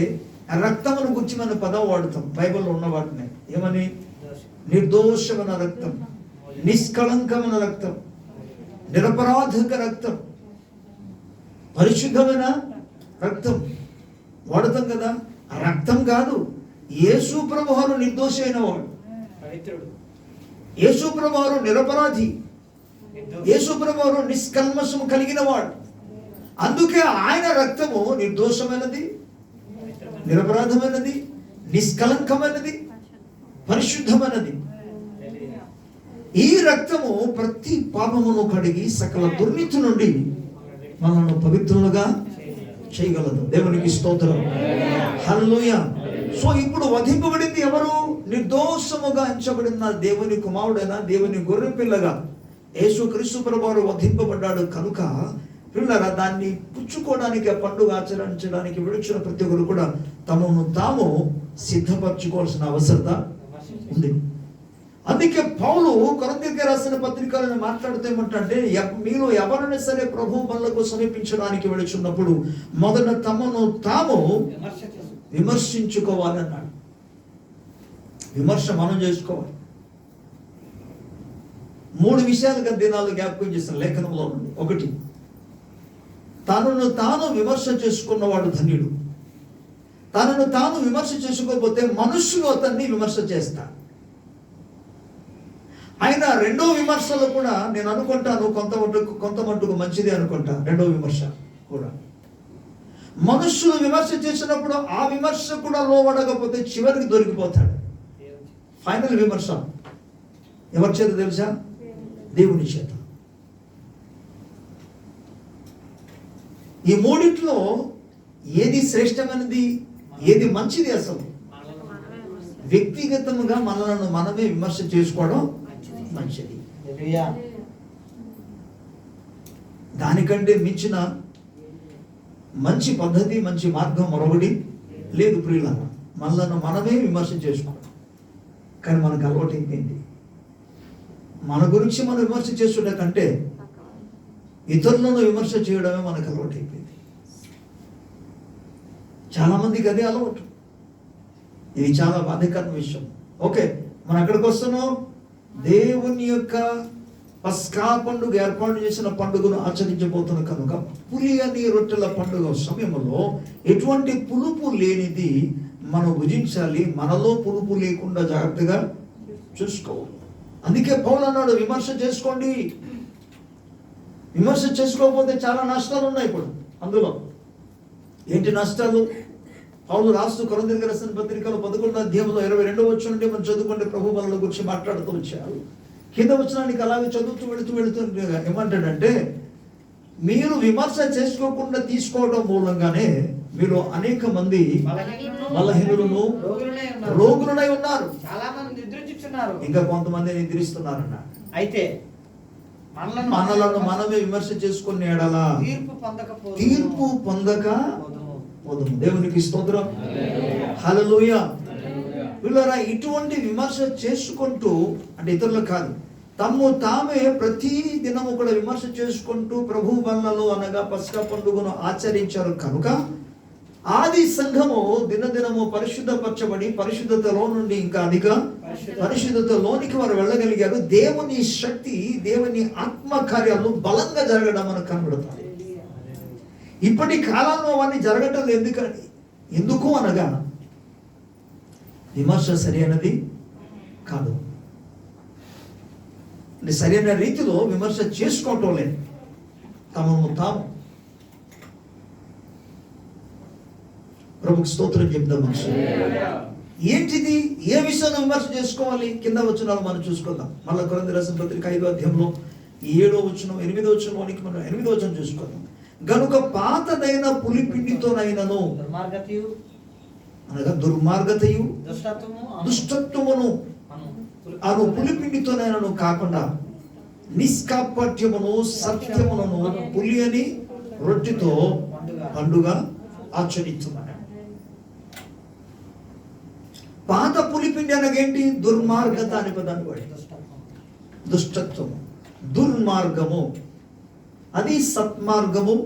రక్తమును గురించి మన పదం వాడుతాం బైబిల్లో ఉన్న వాటిని. ఏమని? నిర్దోషమైన రక్తం, నిష్కళంకమైన రక్తం, నిరపరాధక రక్తం, పరిశుద్ధమైన రక్తం వాడతాం కదా. ఆ రక్తం కాదు, యేసు ప్రభువారు నిర్దోషి అయిన వాడు, యేసు ప్రభువారు నిరపరాధి, యేసు ప్రభువారు నిష్కల్మషము కలిగిన వాడు. అందుకే ఆయన రక్తము నిర్దోషమైనది, నిరపరాధమైనది, నిష్కలంకమైనది, పరిశుద్ధమైనది. ఈ రక్తము ప్రతి పాపమును కడిగి సకల దుర్నీతి నుండి మనల్ని పవిత్రులుగా చేయగలదు. దేవునికి స్తోత్రం. హల్లెలూయా. సో ఇప్పుడు వధింపబడింది ఎవరు? నిర్దోషముగా ఎంచబడిన దేవుని కుమారుడైన దేవుని గొర్రె పిల్లగా యేసు క్రీస్తు ప్రభువారు వధింపబడ్డాడు కనుక పిల్లరా దాన్ని పుచ్చుకోవడానికి, ఆ పండుగ ఆచరించడానికి విడిచిన ప్రతి ఒక్కరు కూడా తమను తాము సిద్ధపరచుకోవాల్సిన అవసరత ఉంది. అందుకే పౌలు కొరింథీయులకు రాసిన పత్రికలను మాట్లాడుతూ ఏమంటే, మీరు ఎవరైనా సరే ప్రభు బలకు సమీపించడానికి వెళుచున్నప్పుడు మొదట తమను తాము విమర్శించుకోవాలన్నాడు. విమర్శ మనం చేసుకోవాలి. 3 విషయాలుగా దినాలు జ్ఞాపకం చేసిన లేఖనంలో ఉంది. 1, తనను తాను విమర్శ చేసుకున్నవాడు ధన్యుడు. తనను తాను విమర్శ చేసుకోకపోతే మనుషులు అతన్ని విమర్శ చేస్తారు. ఆయన రెండో విమర్శలో కూడా నేను అనుకుంటాను కొంత మట్టుకు మంచిది అనుకుంటా. రెండో విమర్శ కూడా మనుషులు విమర్శ చేసినప్పుడు ఆ విమర్శ కూడా లోబడకపోతే చివరికి దొరికిపోతాడు. ఫైనల్ విమర్శ ఎవరి చేత తెలుసా? దేవుని చేత. ఈ మూడిట్లో ఏది శ్రేష్టమైనది, ఏది మంచిది? అసలు వ్యక్తిగతంగా మనలను మనమే విమర్శ చేసుకోవడం మంచిది. దానికంటే మించిన మంచి పద్ధతి, మంచి మార్గం మరొకటి లేదు ప్రియులారా. మనలను మనమే విమర్శ చేసుకోవడం. కానీ మనకు అలవాటు అయిపోయింది మన గురించి మనం విమర్శ చేసుకుంటే కంటే ఇతరులను విమర్శ చేయడమే మనకు అలవాటు అయిపోయింది. చాలా మందికి అదే అలవాటు. ఇది చాలా బాధాకరమైన విషయం. ఓకే, మనం ఎక్కడికి వస్తున్నాం? దేవుని యొక్క పస్కా పండుగ ఏర్పాటు చేసిన పండుగను ఆచరించబోతున్న కనుక పులియని రొట్టెల పండుగ సమయంలో ఎటువంటి పులుపు లేనిది మనం భుజించాలి. మనలో పులుపు లేకుండా జాగ్రత్తగా చూసుకోవాలి. అందుకే పౌలు అన్నాడు, విమర్శ చేసుకోండి. విమర్శ చేసుకోకపోతే చాలా నష్టాలు ఉన్నాయి. ఇప్పుడు అందులో ఏంటి నష్టాలు? పౌలు రాస్తూ కొరింథీయులకు రాసిన పత్రికలో 11వ అధ్యాయంలో 22వ వచనం నుండి మనం చదువుకుంటే ప్రభు బలుల గురించి మాట్లాడుతూ వచ్చారు. కింద వచనానికి అలాగే చదువుతూ వెళుతూ ఏమంటాడంటే, మీరు విమర్శ చేసుకోకుండా తీసుకోవడం మూలంగానే మీరు అనేక మంది బలహీనులను రోగులనై ఉన్నారు. చాలా మంది నిద్రించుచున్నారు, ఇంకా కొంతమంది నిద్రిస్తున్నారన్న. అయితే మనలను మనమే విమర్శ చేసుకుని ఎడలా తీర్పు పొందక పోదుము. దేవునికి స్తోత్రం. హల్లెలూయా. వీళ్ళరా ఇటువంటి విమర్శ చేసుకుంటూ, అంటే ఇతరులు కాదు, తామే ప్రతి దినము కూడా విమర్శ చేసుకుంటూ ప్రభు బలలో అనగా పస్కా పండుగను ఆచరించారు కనుక ఆది సంఘము దినదినము పరిశుద్ధపరచబడి పరిశుద్ధతలో నుండి ఇంకా అధిక పరిశుద్ధతలోనికి వారు వెళ్ళగలిగారు. దేవుని శక్తి, దేవుని ఆత్మ కార్యాలు బలంగా జరగడం మనకు కనబడుతుంది. ఇప్పటి కాలంలో అవన్నీ జరగటం ఎందుకు అనగా విమర్శ సరైనది కాదు. సరైన రీతిలో విమర్శ చేసుకోవటం లేదు. తమను తాము. ప్రభుకి స్తోత్రం చెప్దాం. ఏంటిది? ఏ విషయంలో విమర్శ చేసుకోవాలి? కింద వచనాలు మనం చూసుకుందాం. మళ్ళీ కొరింథీయులకు రాసిన పత్రిక 5వ అధ్యాయంలో 7వ వచనం 8వ వచనంలోనికి మనం 8వ వచనం చూసుకుందాం. గనుక పాతదైన పులిపిండితోనైనను అనగా దుర్మార్గతయు దుష్టత్వమును అను పులిపిండితోనైనను కాకుండా నిష్కాపట్యమును సత్యములను పులియని రొట్టెతో పండుగ ఆచరిస్తున్నాడు. పాత పులిపిండి అనగేంటి? దుర్మార్గత అనే పదాన్ని వాడి. దుష్టత్వము, దుర్మార్గము, అది సత్మార్గము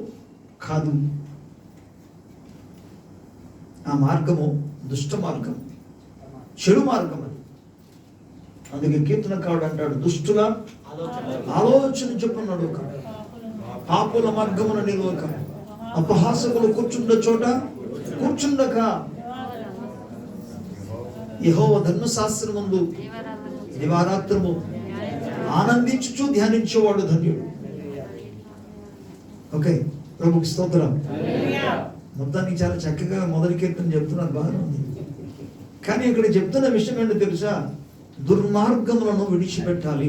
కాదు. ఆ మార్గము దుష్ట మార్గం, చెడు మార్గం. అది అందుకే కీర్తనకారుడు అంటాడు, దుష్టుల ఆలోచన చెప్పున్నాడు, పాపుల మార్గమున నిలవక, అపహాసకులు కూర్చుండ చోట కూర్చుండక, యెహోవా ధర్మశాస్త్రమందు దివారాత్రము ఆనందించుచు ధ్యానించేవాడు ధన్యుడు. ఓకే, ప్రభుకి స్తోత్రం. మొత్తానికి చాలా చక్కగా మొదటి కీర్తన చెప్తున్నారు, బాగానే ఉంది. కానీ ఇక్కడ చెప్తున్న విషయం ఏంటో తెలుసా? దుర్మార్గములను విడిచిపెట్టాలి,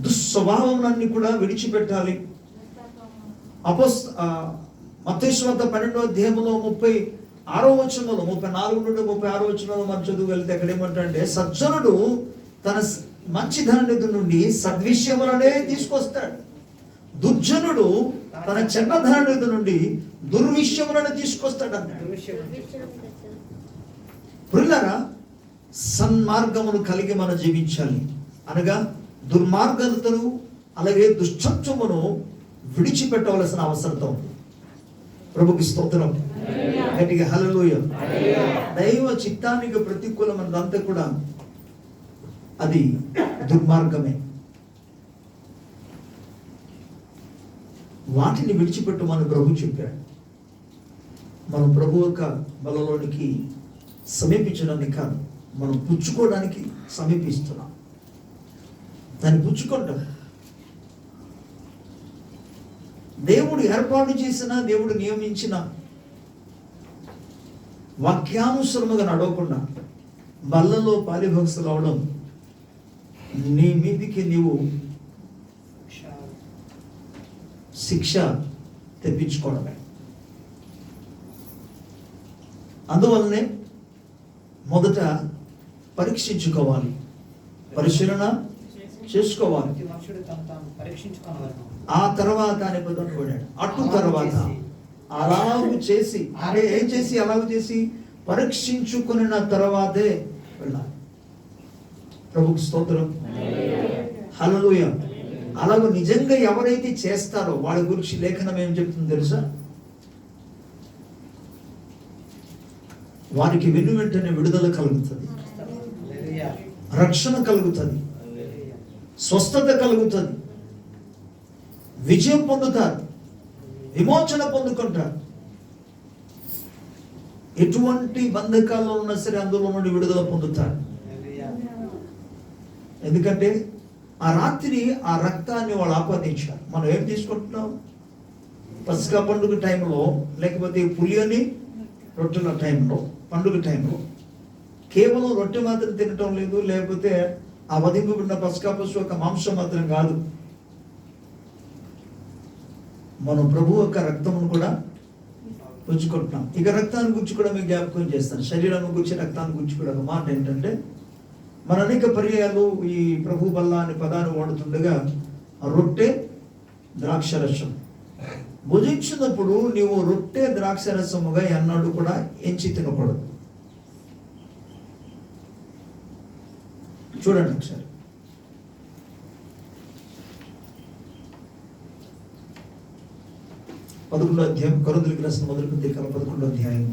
దుస్వభావములన్నీ కూడా విడిచిపెట్టాలి. మత్తయి సువార్త 12వ అధ్యాయంలో 36వ వచనంలో 34 నుండి 36వ వచనంలో మనం చదువు వెళ్తే అక్కడ ఏమంటారంటే, సజ్జనుడు తన మంచి ధననిధి నుండి సద్విషయములనే తీసుకొస్తాడు, దుర్జనుడు తన చెడ్డ ధననిధి నుండి దుర్విషయములను తీసుకొస్తాడు అన్నాడు. ప్రియులారా, సన్మార్గమును కలిగి మనం జీవించాలి. అనగా దుర్మార్గతను అలాగే దుష్టత్వమును విడిచిపెట్టవలసిన అవసరత ఉంది. ప్రభుకి స్తోత్రం. గట్టిగా హల్లెలూయా. దైవ చిత్తానికి ప్రతికూలమైనదంతా కూడా అది దుర్మార్గమే. వాటిని విడిచిపెట్టమని ప్రభు చెప్పాడు. మనం ప్రభు యొక్క బలలోనికి సమీపించడానికి కాదు, మనం పుచ్చుకోవడానికి సమీపిస్తున్నాం. దాన్ని పుచ్చుకుంటాం. దేవుడు ఏర్పాటు చేసిన, దేవుడు నియమించిన వాక్యానుసరముగా నడవకుండా బల్లలో పాలిభక్తులు అవడం నీ మీదికి నీవు శిక్ష తెప్పించుకోవడమే. అందువల్లనే మొదట పరీక్షించుకోవాలి, పరిశీలన చేసుకోవాలి. ఆ తర్వాత అని పదకొండాడు. అటు తర్వాత అలాగు చేసి, అంటే ఏం చేసి అలాగు చేసి పరీక్షించుకున్న తర్వాతే వెళ్ళాలి. ప్రభుకు స్తోత్రం, హల్లెలూయా. అలాగూ నిజంగా ఎవరైతే చేస్తారో వాళ్ళ గురించి లేఖనం ఏం చెప్తుంది తెలుసా? వారికి వెను వెంటనే విడుదల కలుగుతుంది, రక్షణ కలుగుతుంది, స్వస్థత కలుగుతుంది, విజయం పొందుతారు, విమోచన పొందుకుంటారు. ఎటువంటి బంధకాల్లో ఉన్నా సరే అందులో నుండి విడుదల పొందుతారు. ఎందుకంటే ఆ రాత్రి ఆ రక్తాన్ని వాళ్ళు ఆపాదించారు. మనం ఏం తీసుకుంటున్నాం? పస్కా పండుగ టైంలో, లేకపోతే పులియని రొట్టెల టైంలో, పండుగ టైంలో కేవలం రొట్టె మాత్రం తినటం లేదు, లేకపోతే ఆ వధింపబడిన పస్కా పశువు యొక్క మాంసం మాత్రం కాదు. మనం ప్రభు యొక్క రక్తమును కూడా పుచ్చుకుంటున్నాం. ఇక రక్తాన్ని గురించి కూడా మీకు జ్ఞాపకం చేస్తాను. శరీరాన్ని గురించి, రక్తాన్ని గురించి కూడా ఒక మాట ఏంటంటే, మన అనేక పర్యాయాలు ఈ ప్రభు బల్ల అనే పదాన్ని వాడుతుండగా రొట్టె ద్రాక్షరసం భుజించినప్పుడు నీవు రొట్టె ద్రాక్షరసముగా ఎన్నడూ కూడా ఎంచి తినకూడదు. చూడండి ఒకసారి. పదకొండో అధ్యాయం, కొరింథీయులకు రాసిన మొదటి పత్రిక 11వ అధ్యాయం.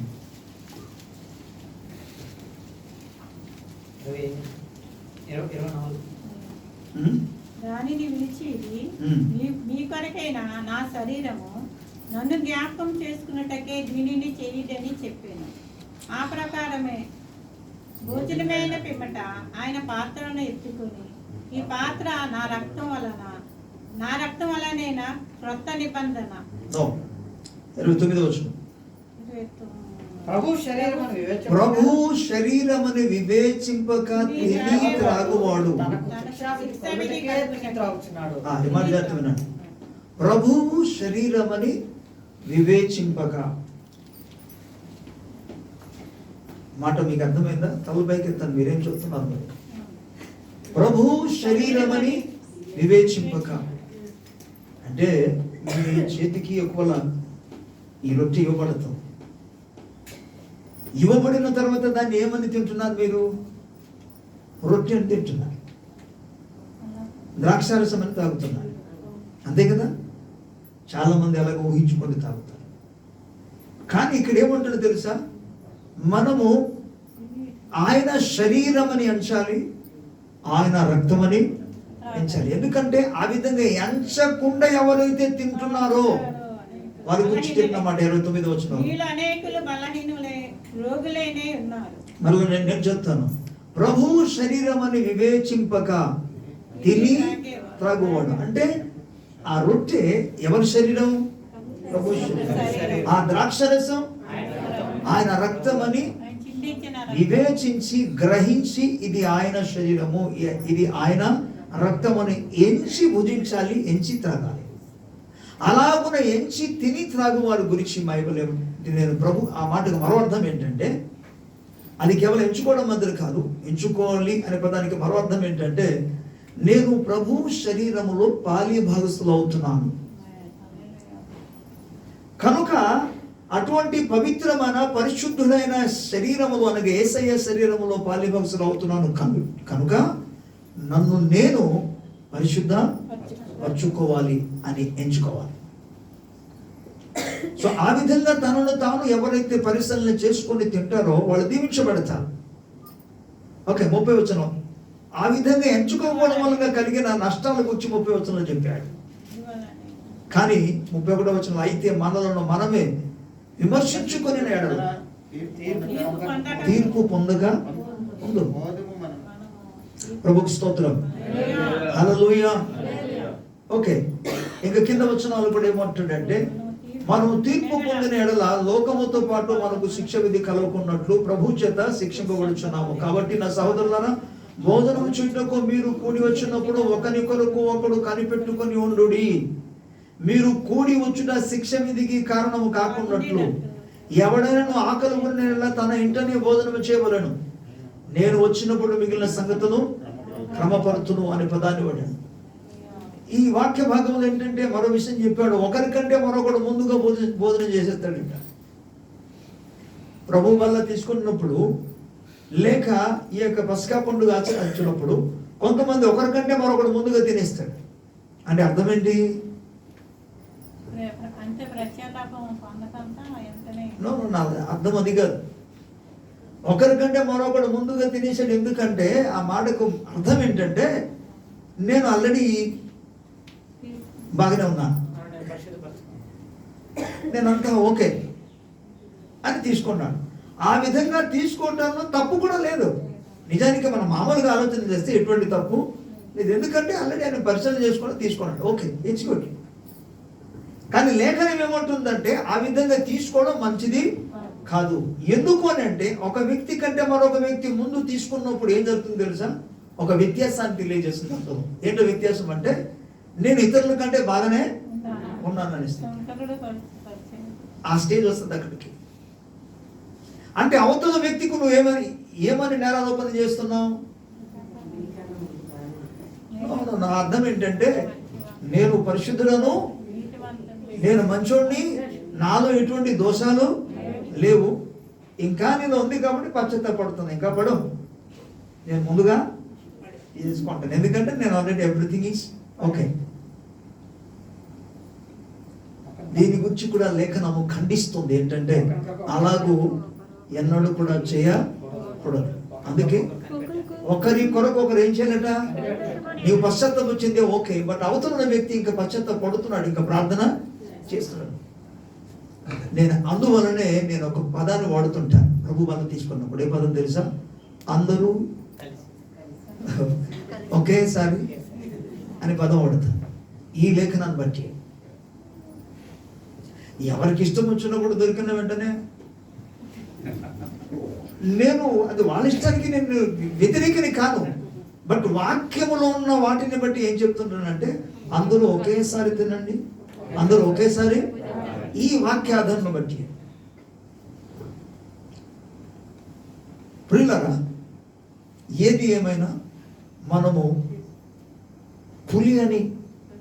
దానిని విడిచి మీ కొరకైన నా శరీరము నన్ను జ్ఞాపకం చేసుకున్నట్టకే దీనిని చేయడని చెప్పాను. ఆ ప్రకారమే భోజనమైన పిమ్మట ఆయన పాత్రను ఎత్తుకుని, ఈ పాత్ర నా రక్తం వలనైనా క్రొత్త నిబంధన. 29వ వచనం. ప్రభు శరీరమును వివేచింపక తిని త్రాగువాడు. ప్రభువు శరీరమని వివేచింపక. మాట మీకు అర్థమైందా? తలపైకి ఎత్తాను, మీరేం చెప్తున్నారు మరి? ప్రభు శరీరమని వివేచింపక అంటే మీ చేతికి ఒకవేళ ఈ రొట్టె ఇవ్వబడతాం, ఇవ్వబడిన తర్వాత దాన్ని ఏమని తింటున్నారు మీరు? రొట్టె అని తింటున్నారు, ద్రాక్షారసం అని తాగుతున్నారు. అంతే కదా? చాలా మంది అలాగ ఊహించుకొని తాగుతారు. కానీ ఇక్కడ ఏమంటాడో తెలుసా? మనము ఆయన శరీరం అని ఎంచాలి, ఆయన రక్తమని ఎంచాలి. ఎందుకంటే ఆ విధంగా ఎంచకుండా ఎవరైతే తింటున్నారో వారి గురించి చెప్పినమాట 29వ వచనం. మళ్ళీ నేను చెప్తాను. ప్రభు శరీరం అని వివేచింపక తిని త్రాగువాడు అంటే ఆ రొట్టె ఎవరి శరీరం? ప్రభు శరీరం. ఆ ద్రాక్షరసం ఆయన రక్తం అని వివేచించి గ్రహించి ఇది ఆయన శరీరము, ఇది ఆయన రక్తం అని ఎంచి భుజించాలి, ఎంచి త్రాగాలి. అలాగున ఎంచి తిని త్రాగు వారి గురించి బైబిల్ నేను ప్రభు ఆ మాటకు మరో అర్థం ఏంటంటే, అది కేవలం ఎంచుకోవడం మాత్రం కాదు, ఎంచుకోవాలి అనే పదానికి మరో అర్థం ఏంటంటే, నేను ప్రభు శరీరములో పాలి భాగస్థులు అవుతున్నాను కనుక అటువంటి పవిత్రమైన పరిశుద్ధుడైన శరీరములో అనగా యేసయ్య శరీరములో పాలి భాగస్థులు అవుతున్నాను కనుక నన్ను నేను పరిశుద్ధ పరుచుకోవాలి అని ఎంచుకోవాలి. సో ఆ విధంగా తనను తాను ఎవరైతే పరిశీలన చేసుకొని తింటారో వాళ్ళు దీవించబడతారు. ఓకే, 30వ వచనం. ఆ విధంగా ఎంచుకోకపోవడం వల్ల కలిగిన నష్టాల గురించి 30వ వచనంలో చెప్పాడు. కానీ 31వ వచనం, అయితే మనలను మనమే విమర్శించుకొని తీర్పు పొందగా ఉండు. ప్రభుకు స్తోత్రం. హల్లెలూయా. ఓకే, ఇంకా కింద వచనాలు కూడా ఏమంటాడంటే, మనము తీర్పు పొందిన ఎడల లోకముతో పాటు మనకు శిక్ష విధి కలగకున్నట్లు ప్రభు చేత శిక్షింపబడుచున్నాము. కాబట్టి నా సహోదరులారా, భోజనం చేయుటకు మీరు కూడి వచ్చినప్పుడు ఒకని కొరకు ఒకడు కనిపెట్టుకొని ఉండుడి. మీరు కూడి వచ్చుట శిక్ష విధికి కారణము కాకున్నట్లు. ఎవడైనా ఆకలి ఉన్న తన ఇంటనే భోజనం చేయవలను. నేను వచ్చినప్పుడు మిగిలిన సంగతులు క్రమపరచును అనే పదాన్ని వాడాను. ఈ వాక్య భాగంలో ఏంటంటే మరో విషయం చెప్పాడు, ఒకరికంటే మరొకడు ముందుగా భోజనం చేసేస్తాడంట. ప్రభు వల్ల తీసుకున్నప్పుడు లేక ఈ యొక్క పస్కా పండుగ ఆచరించినప్పుడు కొంతమంది ఒకరికంటే మరొకడు ముందుగా తినేస్తాడు. అంటే అర్థం ఏంటి? అర్థం అది కాదు. ఒకరికంటే మరొకడు ముందుగా తినేసాడు. ఎందుకంటే ఆ మాటకు అర్థం ఏంటంటే, నేను ఆల్రెడీ బాగానే ఉన్నా, నేనంతా ఓకే అని తీసుకున్నాను. ఆ విధంగా తీసుకోవటంలో తప్పు కూడా లేదు. నిజానికి మనం మామూలుగా ఆలోచన చేస్తే ఎటువంటి తప్పు లేదు. ఎందుకంటే ఆల్రెడీ ఆయన పరిశీలన చేసుకుని తీసుకున్నాడు, ఓకే ఇచ్చుకోండి. కానీ లేఖనం ఏమంటుందంటే ఆ విధంగా తీసుకోవడం మంచిది కాదు. ఎందుకు అని అంటే, ఒక వ్యక్తి కంటే మరొక వ్యక్తి ముందు తీసుకున్నప్పుడు ఏం జరుగుతుంది తెలుసా? ఒక వ్యత్యాసాన్ని తెలియజేస్తుంది. అర్థం ఏంటో వ్యత్యాసం అంటే, నేను ఇతరుల కంటే బాగానే ఉన్నాను అనిస్తుంది. ఆ స్టేజ్ వస్తుంది అక్కడికి. అంటే అవతల వ్యక్తికి నువ్వు ఏమని నేరారోపణ చేస్తున్నావు? నా అర్థం ఏంటంటే, నేను పరిశుద్ధులను, నేను మంచోడిని, నాలో ఎటువంటి దోషాలు లేవు, ఇంకా నేను ఉంది కాబట్టి పశ్చాత్తాపడుతున్నా. ఇంకా పడు, నేను ముందుగా తీసుకుంటాను, ఎందుకంటే నేను ఆల్రెడీ ఎవ్రీథింగ్ ఈజ్ ఓకే. దీని గురించి కూడా లేఖనము ఖండిస్తుంది. ఏంటంటే అలాగూ ఎన్నడూ కూడా చేయకూడదు. అందుకే ఒకరి కొరకు ఒకరు ఏం చేయాలట? నీవు పశ్చాత్తాపం చెందే ఓకే, బట్ అవతల వ్యక్తి ఇంకా పశ్చాత్తాపడుతున్నాడు, ఇంకా ప్రార్థన చేస్తున్నాడు. నేను అందువలనే నేను ఒక పదాన్ని వాడుతుంటాను ప్రభు వల్ల తీసుకున్నప్పుడు. ఏ పదం తెలుసా? అందరూ ఒకేసారి అని పదం వాడతాను. ఈ లేఖనాన్ని బట్టి ఎవరికి ఇష్టం వచ్చినప్పుడు దొరికిన వెంటనే నేను అది వాళ్ళ ఇష్టానికి నేను వ్యతిరేకని కాను, బట్ వాక్యములో ఉన్న వాటిని బట్టి ఏం చెప్తున్నానంటే, అందరూ ఒకేసారి తినండి, అందరూ ఒకేసారి. ఈ వాక్యాధారణ బట్టి ప్రియులారా, ఏది ఏమైనా మనము పులి అని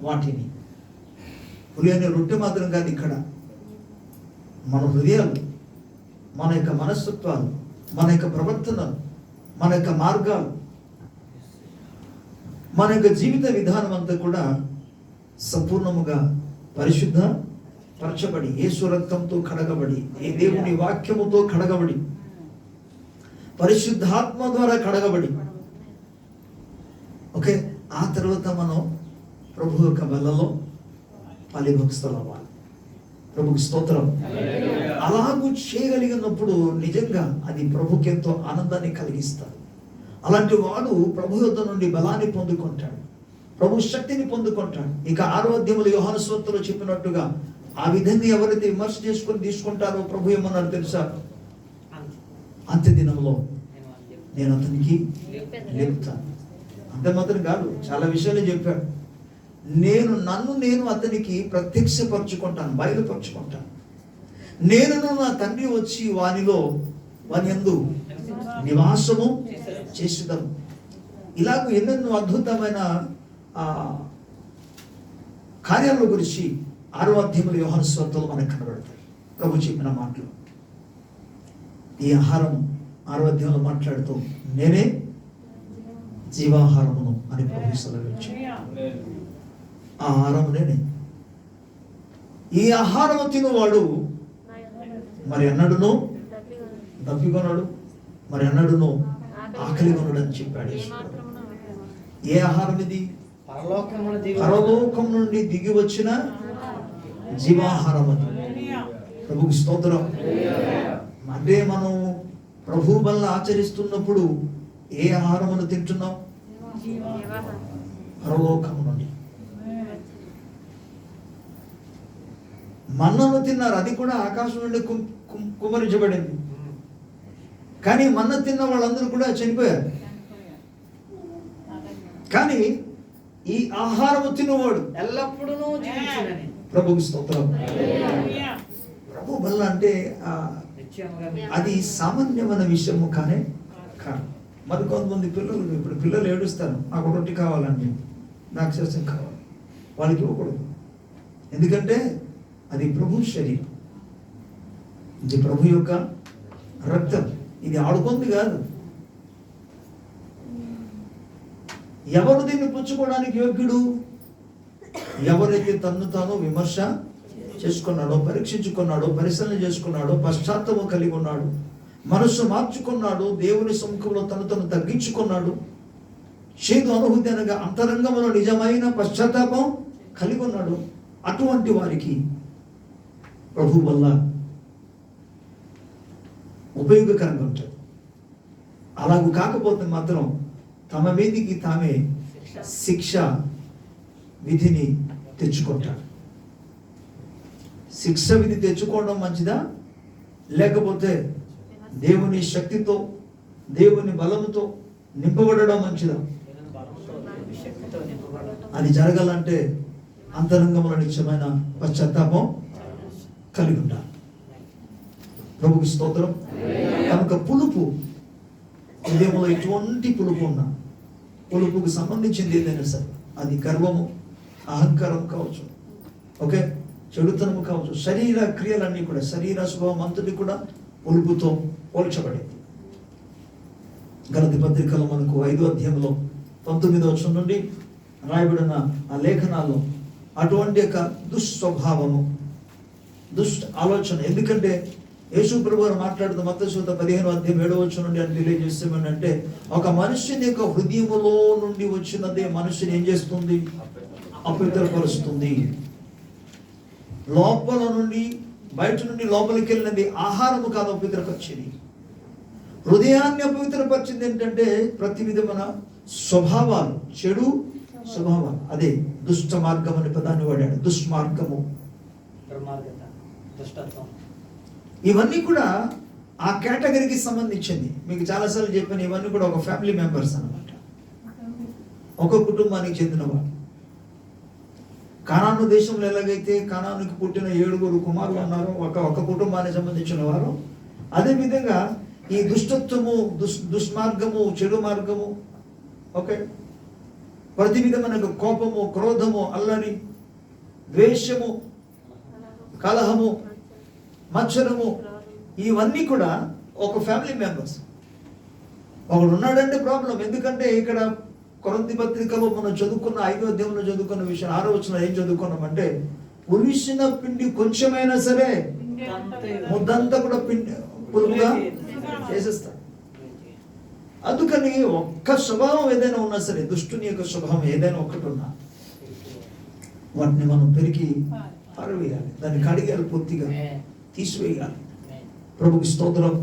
వాటిని, పులి అనే రొట్టె మాత్రం కాదు, ఇక్కడ మన హృదయాలు, మన యొక్క మనస్తత్వాలు, మన యొక్క ప్రవర్తనలు, మన యొక్క మార్గాలు, మన యొక్క జీవిత విధానం అంతా కూడా సంపూర్ణముగా పరిశుద్ధ పరచబడి, యేసు రక్తంతో కడగబడి, ఏ దేవుని వాక్యముతో కడగబడి, పరిశుద్ధాత్మ ద్వారా కడగబడి, ఓకే, ఆ తర్వాత మనం ప్రభు యొక్క బలలో పాలిభక్తులు అవ్వాలి. ప్రభుకి స్తోత్రం. అలాగూ చేయగలిగినప్పుడు నిజంగా అది ప్రభుకి ఎంతో ఆనందాన్ని కలిగిస్తారు. అలాంటి వాడు ప్రభు యొద్ద నుండి బలాన్ని పొందుకుంటాడు, ప్రభు శక్తిని పొందుకుంటాడు. ఇక 6వ అధ్యాయంలో యోహాను సువార్తలో చెప్పినట్టుగా ఆ విధంగా ఎవరైతే విమర్శ చేసుకొని తీసుకుంటారో ప్రభు ఏమన్నారు తెలుసా? అంత్య దినంలో నేను అతనికి లేపుతాను. అంతే మాత్రం కాదు, చాలా విషయాలు చెప్పాడు. నన్ను అతనికి ప్రత్యక్షపరచుకుంటాను, బయలుపరచుకుంటాను. నేను నా తండ్రి వచ్చి వాని యందు నివాసము చేసేదను. ఇలాగ ఎన్నెన్నో అద్భుతమైన కార్యాల గురించి 6వ అధ్యాయంలో యోహాను సువార్తలో మనకు కనబడతాయి. ప్రభు చెప్పిన మాటలు. ఈ ఆహారం 6వ అధ్యాయంలో మాట్లాడుతూ నేనే జీవాహారమును అని ప్రభు సెలవించాడు. ఆ ఆహారము నేనే. ఈ ఆహారము తినువాడు మరి అన్నడును దప్పికొనడు, మరి అన్నడును ఆకలి కొనడు అని చెప్పాడు. ఏ ఆహారం ఇది? పరలోకం నుండి దిగి వచ్చిన జీవాహారం అది. ప్రభుకి స్తోత్రం. అంటే మనం ప్రభు వల్ల ఆచరిస్తున్నప్పుడు ఏ ఆహారమును తింటున్నాం? పరలోకము నుండి. మన్నను తిన్నారు, అది కూడా ఆకాశం నుండి కుమరించబడింది. కానీ మన్న తిన్న వాళ్ళందరూ కూడా చనిపోయారు. కానీ ఈ ఆహారము తిన్నవాడు ఎల్లప్పుడూ జీవించునని. ప్రభుకి స్తోత్రం. ప్రభు బల్ల అంటే అది సామాన్యమైన విషయము కానే కాదు. మరి కొంతమంది పిల్లలు, ఇప్పుడు పిల్లలు ఏడుస్తారు, నాకు రొట్టి కావాలండి, నాకు సస్యం కావాలి, వాళ్ళకి ఇవ్వకూడదు. ఎందుకంటే అది ప్రభు శరీరం, ఇది ప్రభు యొక్క రక్తం, ఇది ఆడుకుంది కాదు. ఎవరు దీన్ని పుచ్చుకోవడానికి యోగ్యుడు? ఎవరైతే తన్ను తాను విమర్శ చేసుకున్నాడో, పరీక్షించుకున్నాడో, పరిశీలన చేసుకున్నాడో, పశ్చాత్తాపం కలిగి ఉన్నాడు, మనస్సు మార్చుకున్నాడు, దేవుని సముఖంలో తను తగ్గించుకున్నాడు, చేదు అనుభూతి అనగా అంతరంగంలో నిజమైన పశ్చాత్తాపం కలిగి ఉన్నాడు, అటువంటి వారికి ప్రభు వల్ల ఉపయోగకరంగా ఉంటుంది. అలాగూ కాకపోతే మాత్రం తమ మీదికి తామే శిక్ష విధిని తెచ్చుకుంటారు. శిక్ష విధి తెచ్చుకోవడం మంచిదా, లేకపోతే దేవుని శక్తితో, దేవుని బలముతో నింపబడడం మంచిదా? అది జరగాలంటే అంతరంగంలో నిత్యమైన పశ్చాత్తాపం కలిగి ఉండాలి. ప్రభుకి స్తోత్రం. కనుక పులుపు, హృదయంలో ఎటువంటి పులుపు ఉన్నా, పులుపుకు సంబంధించింది ఏదైనా సరే, అది గర్వము, అహంకారం కావచ్చు, ఓకే, చెడుతనము కావచ్చు, శరీర క్రియలన్నీ కూడా, శరీర స్వభావం అంతటి కూడా పులుపుతో పోల్చబడింది. గలతీ పత్రికలో మనకు 5వ అధ్యాయంలో 19వ వచనం నుండి రాయబడిన ఆ లేఖనాల్లో అటువంటి యొక్క దుస్వభావము, దుష్ట ఆలోచన. ఎందుకంటే యేసు ప్రభువు మాట్లాడుతూ మత్తయి సువార్త 15వ అధ్యాయం 7వ వచనం నుండి అని తెలియజేస్తామని, ఒక మనుష్యుని యొక్క హృదయములో నుండి వచ్చినదే మనుషుని ఏం చేస్తుంది? అపవిత్రపరుస్తుంది. లోపల నుండి, బయట నుండి లోపలికి వెళ్ళినది ఆహారము కాదు అపవిత్రపరిచేది. హృదయాన్ని అపవిత్రపరిచింది ఏంటంటే ప్రతి విధమైన స్వభావాలు, చెడు స్వభావాలు. అదే దుష్ట మార్గం అనే పదాన్ని వాడాడు. దుష్మార్గము, ఇవన్నీ కూడా ఆ కేటగిరీకి సంబంధించింది. మీకు చాలాసార్లు చెప్పాను, ఇవన్నీ కూడా ఒక ఫ్యామిలీ మెంబర్స్ అన్నమాట, ఒక కుటుంబానికి చెందినవారు. కానాను దేశంలో ఎలాగైతే కానానుకి పుట్టిన 7 కుమారులు ఉన్నారు, ఒక కుటుంబానికి సంబంధించిన వారు, అదేవిధంగా ఈ దుష్టత్వము, దుష్మార్గము, చెడు మార్గము, ఓకే, ప్రతి విధమైన కోపము, క్రోధము, అల్లరి, ద్వేషము, కలహము, మత్సరము, ఇవన్నీ కూడా ఒక ఫ్యామిలీ మెంబర్స్. ఒకడు ఉన్నాడంటే ప్రాబ్లం. ఎందుకంటే ఇక్కడ కొరింథీ పత్రికలో మనం చదువుకున్న 5వ అధ్యాయంలో చదువుకున్న విషయం 6వ వచనంలో ఏం చదువుకున్నామంటే, పులిసిన పిండి కొంచెమైనా సరే ముద్దంతా కూడా పులుపుగా చేసేస్తారు. అందుకని ఒక్క స్వభావం ఏదైనా ఉన్నా సరే, దుష్టుని యొక్క స్వభావం ఏదైనా ఒక్కటి ఉన్నా, వాటిని మనం పెరిగి పారవేయాలి, దాన్ని కడిగాలి, పూర్తిగా తీసివేయాలి. ప్రభుకి స్తోత్రం.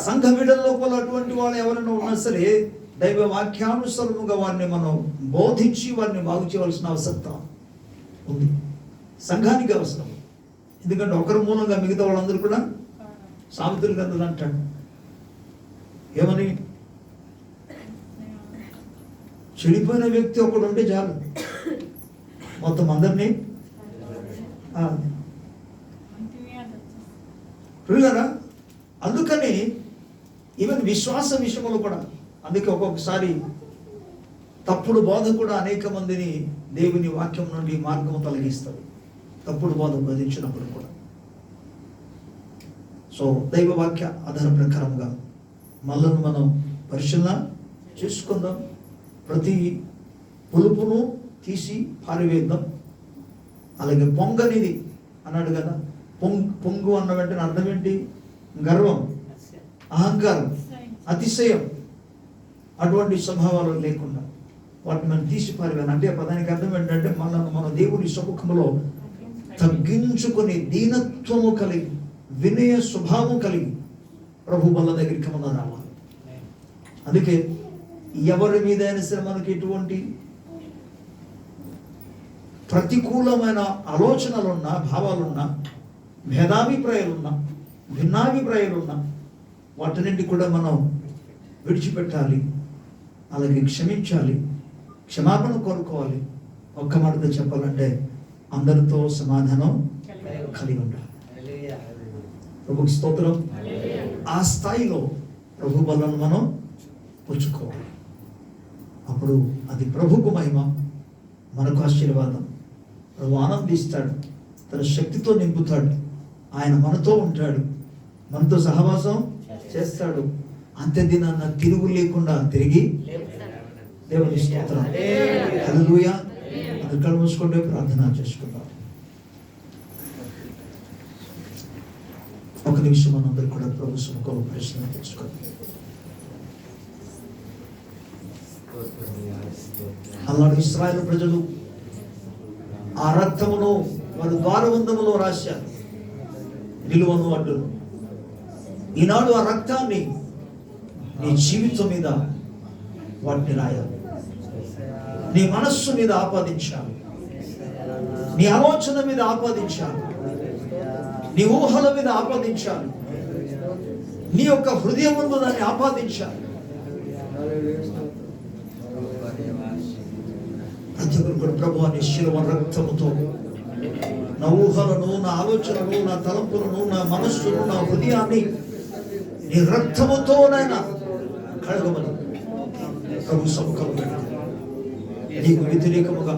సంఘ విడల్లో కూడా అటువంటి వాళ్ళు ఎవరైనా ఉన్నా సరే, దైవ వాక్యానుసారముగా వారిని మనం బోధించి వారిని బాగు చేయవలసిన అవసరం ఉంది. సంఘానికి అవసరం. ఎందుకంటే ఒకరి మూలంగా మిగతా వాళ్ళందరూ కూడా, సామెతల గ్రంథంలో అంటాడు ఏమని, చెడిపోయిన వ్యక్తి ఒకడు ఉంటే చాలు, మొత్తం అందరినీ. పిల్లరా, అందుకని ఈవెన్ విశ్వాస విషయంలో కూడా, అందుకే ఒక్కొక్కసారి తప్పుడు బోధ కూడా అనేక మందిని దేవుని వాక్యం నుండి మార్గం తొలగిస్తారు, తప్పుడు బోధ బోధించినప్పుడు కూడా. సో దైవ వాక్య ఆధార ప్రకారంగా మనల్ని మనం పరిశీలన చేసుకుందాం. ప్రతి పులుపును తీసి పారివేద్దాం. అలాగే పొంగనిది అన్నాడు కదా, పొంగు అన్న వెంటనే అర్థం ఏంటి? గర్వం, అహంకారం, అతిశయం, అటువంటి స్వభావాలు లేకుండా వాటిని మనం తీసి పారివేయాలి. అంటే పదానికి అర్థం ఏంటంటే మన దేవుని సముఖంలో తగ్గించుకొని, దీనత్వము కలిగి, వినయ స్వభావం కలిగి ప్రభు బల్ల దగ్గరికి మనం రావాలి. అందుకే ఎవరి మీద అయినా సరే మనకి ఎటువంటి ప్రతికూలమైన ఆలోచనలున్నా, భావాలున్నా, భేదాభిప్రాయాలున్నా, భిన్నాభిప్రాయాలున్నా వాటిని కూడా మనం విడిచిపెట్టాలి. అలాగే క్షమించాలి, క్షమాపణ కోరుకోవాలి. ఒక్క మాటతో చెప్పాలంటే అందరితో సమాధానం కలిగి ఉండాలి. ప్రభుకి స్తోత్రం. ఆ స్థాయిలో ప్రభు బలను మనం పుచ్చుకోవాలి. అప్పుడు అది ప్రభుకు మహిమ, మనకు ఆశీర్వాదం. ప్రభు ఆనందిస్తాడు, తన శక్తితో నింపుతాడు. ఆయన మనతో ఉంటాడు, మనతో సహవాసం చేస్తాడు. అంత్యదినాన్న తిరుగు లేకుండా తిరిగి దేవుని స్తోత్రం. హల్లెలూయా. అది కళ్ళు మూసుకుంటే ప్రార్థన చేసుకుందాం. ఒక నిమిషం మనందరూ కూడా ప్రభు సముఖంలో ప్రశ్న తెలుసుకోండి. అల్లాడు ఇశ్రాయేలు ప్రజలు ఆ రక్తమును వారి ద్వారబంధములో రాశారు, నిలువను అడ్డును. ఈనాడు ఆ రక్తాన్ని నీ జీవితం మీద వాటిని రాయాలి, నీ మనస్సు మీద ఆపాదించాలి, నీ ఆలోచన మీద ఆపాదించాలి, నీ ఊహల మీద ఆపాదించాలి, నీ యొక్క హృదయం ముందు దాన్ని ఆపాదించాలి. ప్రతి ఒక్కరు కూడా ప్రభువా నీ శిలువ రక్తముతో నా ఊహలను, నా ఆలోచనలు, నా తలంపులను, నా మనస్సును, నా హృదయాన్ని నీ రక్తముతోనైనా కడగమని ప్రభు సముఖంలో పెట్టుకో. నీకు వ్యతిరేకముగా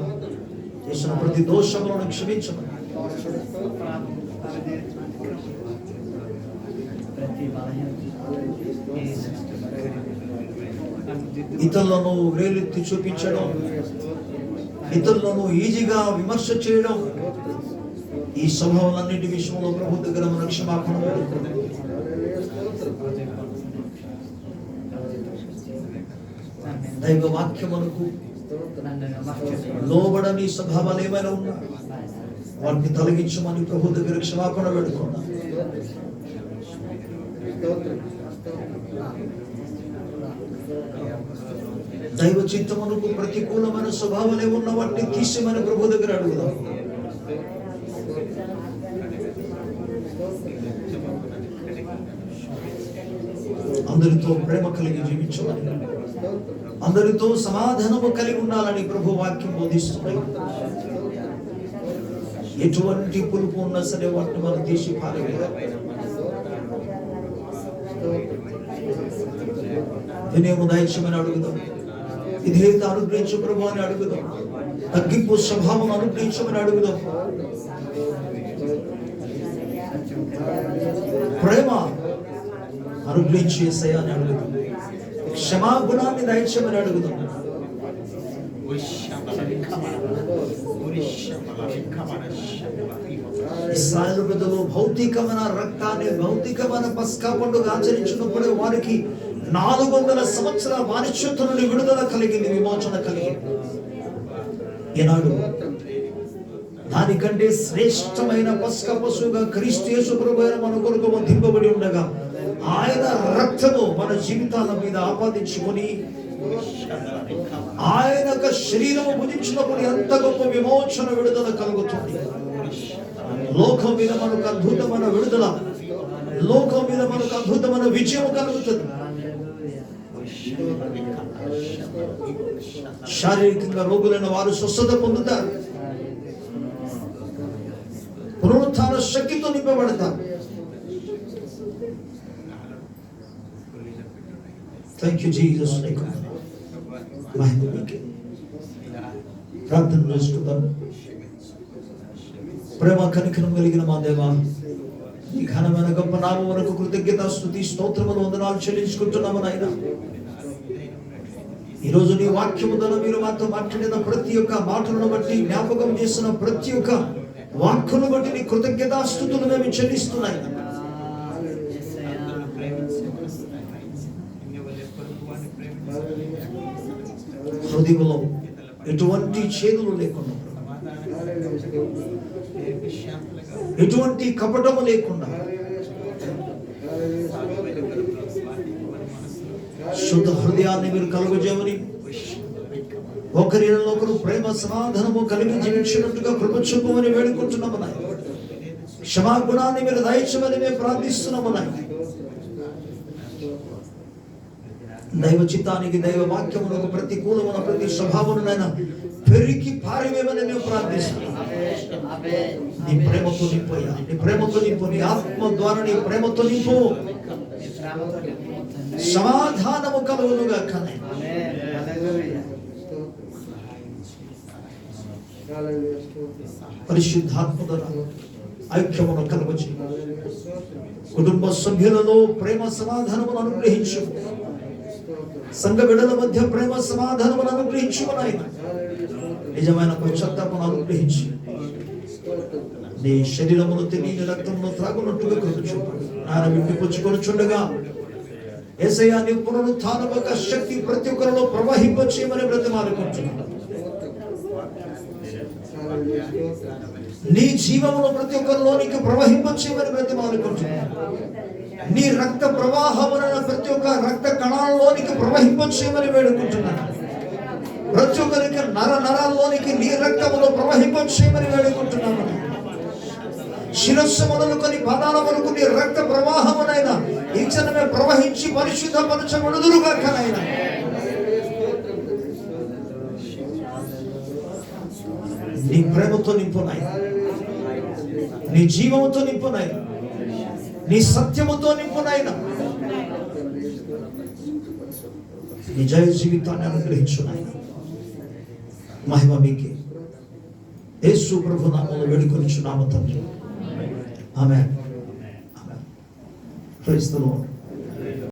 చేసిన ప్రతి దోషములను క్షమించమని, ఇతరులను వేలెత్తి చూపించడం, ఇతరులను ఈజీగా విమర్శ చేయడం, ఈ స్వభావాలన్నిటి విషయంలో ప్రభు దగ్గర మన క్షమాపణ వేడుకోండి. దైవ వాక్యమునకు లోబడని స్వభావాలు ఏమైనా ఉన్నా వాటిని తొలగించమని ప్రభు దగ్గర క్షమాపణ వేడుకున్నాం. దైవ చిత్తమునకు ప్రతికూలమైన స్వభావాలు ఏమున్నా వాటిని తీసేమని ప్రభు దగ్గర అడుగుదాం. అందరితో ప్రేమ కలిగి జీవించమని, అందరితో సమాధానము కలిగి ఉండాలని ప్రభు వాక్యం బోధిస్తున్నాయి. ఎటువంటి పులుపు ఉన్నా సరే వాటిని మనం తీసి పారవేయాలి. వినయము దయచేయమని అడుగుదాం. విధేయత అనుగ్రహించు ప్రభు అని అడుగుదాం. తగ్గింపు స్వభావం అనుగ్రహించమని అడుగుదాం. ప్రేమ అనుగ్రహించి యేసయ్యా అని అడుగుదాం. క్షమాగుణాన్ని దయచేయమని అడుగుదాం. ఇశ్రాయేలు ప్రజలు భౌతికమైన రక్తాన్ని, భౌతికమైన పస్కా పండుగ ఆచరించినప్పుడే వారికి 400 సంవత్సరాల బానిసత్వం నుండి విడుదల కలిగింది, విమోచన కలిగింది. ఈనాడు దానికంటే శ్రేష్టమైన పస్కా పశువుగా క్రీస్తు యేసు ప్రభువైన మన కొరకు దింపబడి ఉండగా ఆయన రక్తము మన జీవితాల మీద ఆపాదించుకొని ఆయన యొక్క శరీరము భుజించినప్పుడు ఎంత గొప్ప విమోచన విడుదల కలుగుతుంది. లోకం మీద మనకు అద్భుతమైన విడుదల, లోకం మీద మనకు అద్భుతమైన విజయం కలుగుతుంది. శారీరకంగా రోగులైన వారు స్వస్థత పొందుతారు, పునరుత్థాన శక్తితో నింపబడతారు. Thank you Jesus. ప్రార్థన చేసుకుందాం. ప్రేమ కనికరం కలిగిన మా దేవా, ఈ ఘనమైన గొప్ప నామం వరకు కృతజ్ఞత స్తుతి స్తోత్రములు వందనాలు చెల్లించుకుంటున్నాము నాయన. ఈరోజు నీ వాక్యము ద్వారా మీరు మాతో మాట్లాడిన ప్రతి ఒక్క మాటలను బట్టి, జ్ఞాపకం చేసిన ప్రతి ఒక్క వాక్కును బట్టి నీ కృతజ్ఞతా స్తుతులు మేము చెల్లిస్తున్నాయి. హృదయంలో ఎటువంటి చేదులు లేకుండా, ఎటువంటి కపటము లేకుండా, శుద్ధ హృదయాన్ని మీరు కలుగజేయమని ఒకరిలో ఒకరు ప్రేమ సమాధానము కలిగి జీవించినట్టుగా కృప చూపమని వేడుకుంటున్నాము నాయన. క్షమాగుణాన్ని మీరు దయచేయమని మేము ప్రార్థిస్తున్నాము నాయన. దైవ చిత్తానికి దైవ వాక్యమునకు ప్రతికూలమైన ప్రతి స్వభావమునైనా పెరిగి పారివేమని మేము ప్రార్థిస్తున్నాం. నీ ప్రేమతో నింపయ్యా, నీ ప్రేమతో నింపు, నీ ఆత్మ ద్వారా నీ ప్రేమతో నింపు. సమాధానము కలుగునుగా కనే పరిశుద్ధాత్మ ద్వారా ఐక్యమును కలుగజేయి. కుటుంబ సభ్యులలో ప్రేమ సమాధానమును అనుగ్రహించు. సంఘ బిడ్డల మధ్య ప్రేమ సమాధానమును అనుగ్రహించు నాయన. నిజమైన పశ్చాత్తాపమును అనుగ్రహించి నీ శరీరమును తిని నీ రక్తమును త్రాగునట్టుగా కృప చూపు. ఆయన విడిపుచ్చుకొనుచుండగా యేసయ్యా నీ పునరుత్థానము యొక్క శక్తి ప్రతి ఒక్కరిలో ప్రవహింపచేయమని బ్రతిమాలుకుంటున్నాను. నీ జీవమును ప్రతి ఒక్కరిలోనికి ప్రవహింపచేయమని బ్రతిమాలుకుంటున్నాను. నీ రక్త ప్రవాహమున ప్రతి ఒక్క రక్త కణాలలోనికి ప్రవహింపచేయమని వేడుకుంటున్నాను. ప్రతి ఒక్కరికి నర నరాల్లోనికి నీ రక్తమును ప్రవహింపచేయమని వేడుకుంటున్నాను. శిరస్సు మొదలుకొని పాదాల వరకు నీ రక్త ప్రవాహమునైనా ఈ క్షణమే ప్రవహించి పరిశుద్ధపరచబడుదురుగాకనైనా. నీ ప్రేమతో నింపునాయన, నీ జీవముతో నింపునాయన, నీ సత్యముతో నింపునాయన. నీ జయ జీవితాన్ని అనుగ్రహించునాయన. మహిమ మీకే. యేసు ప్రభు నామములో వేడుకొనుచున్నాము తండ్రి. ఆమేన్. ఆమేన్. Praise the lord.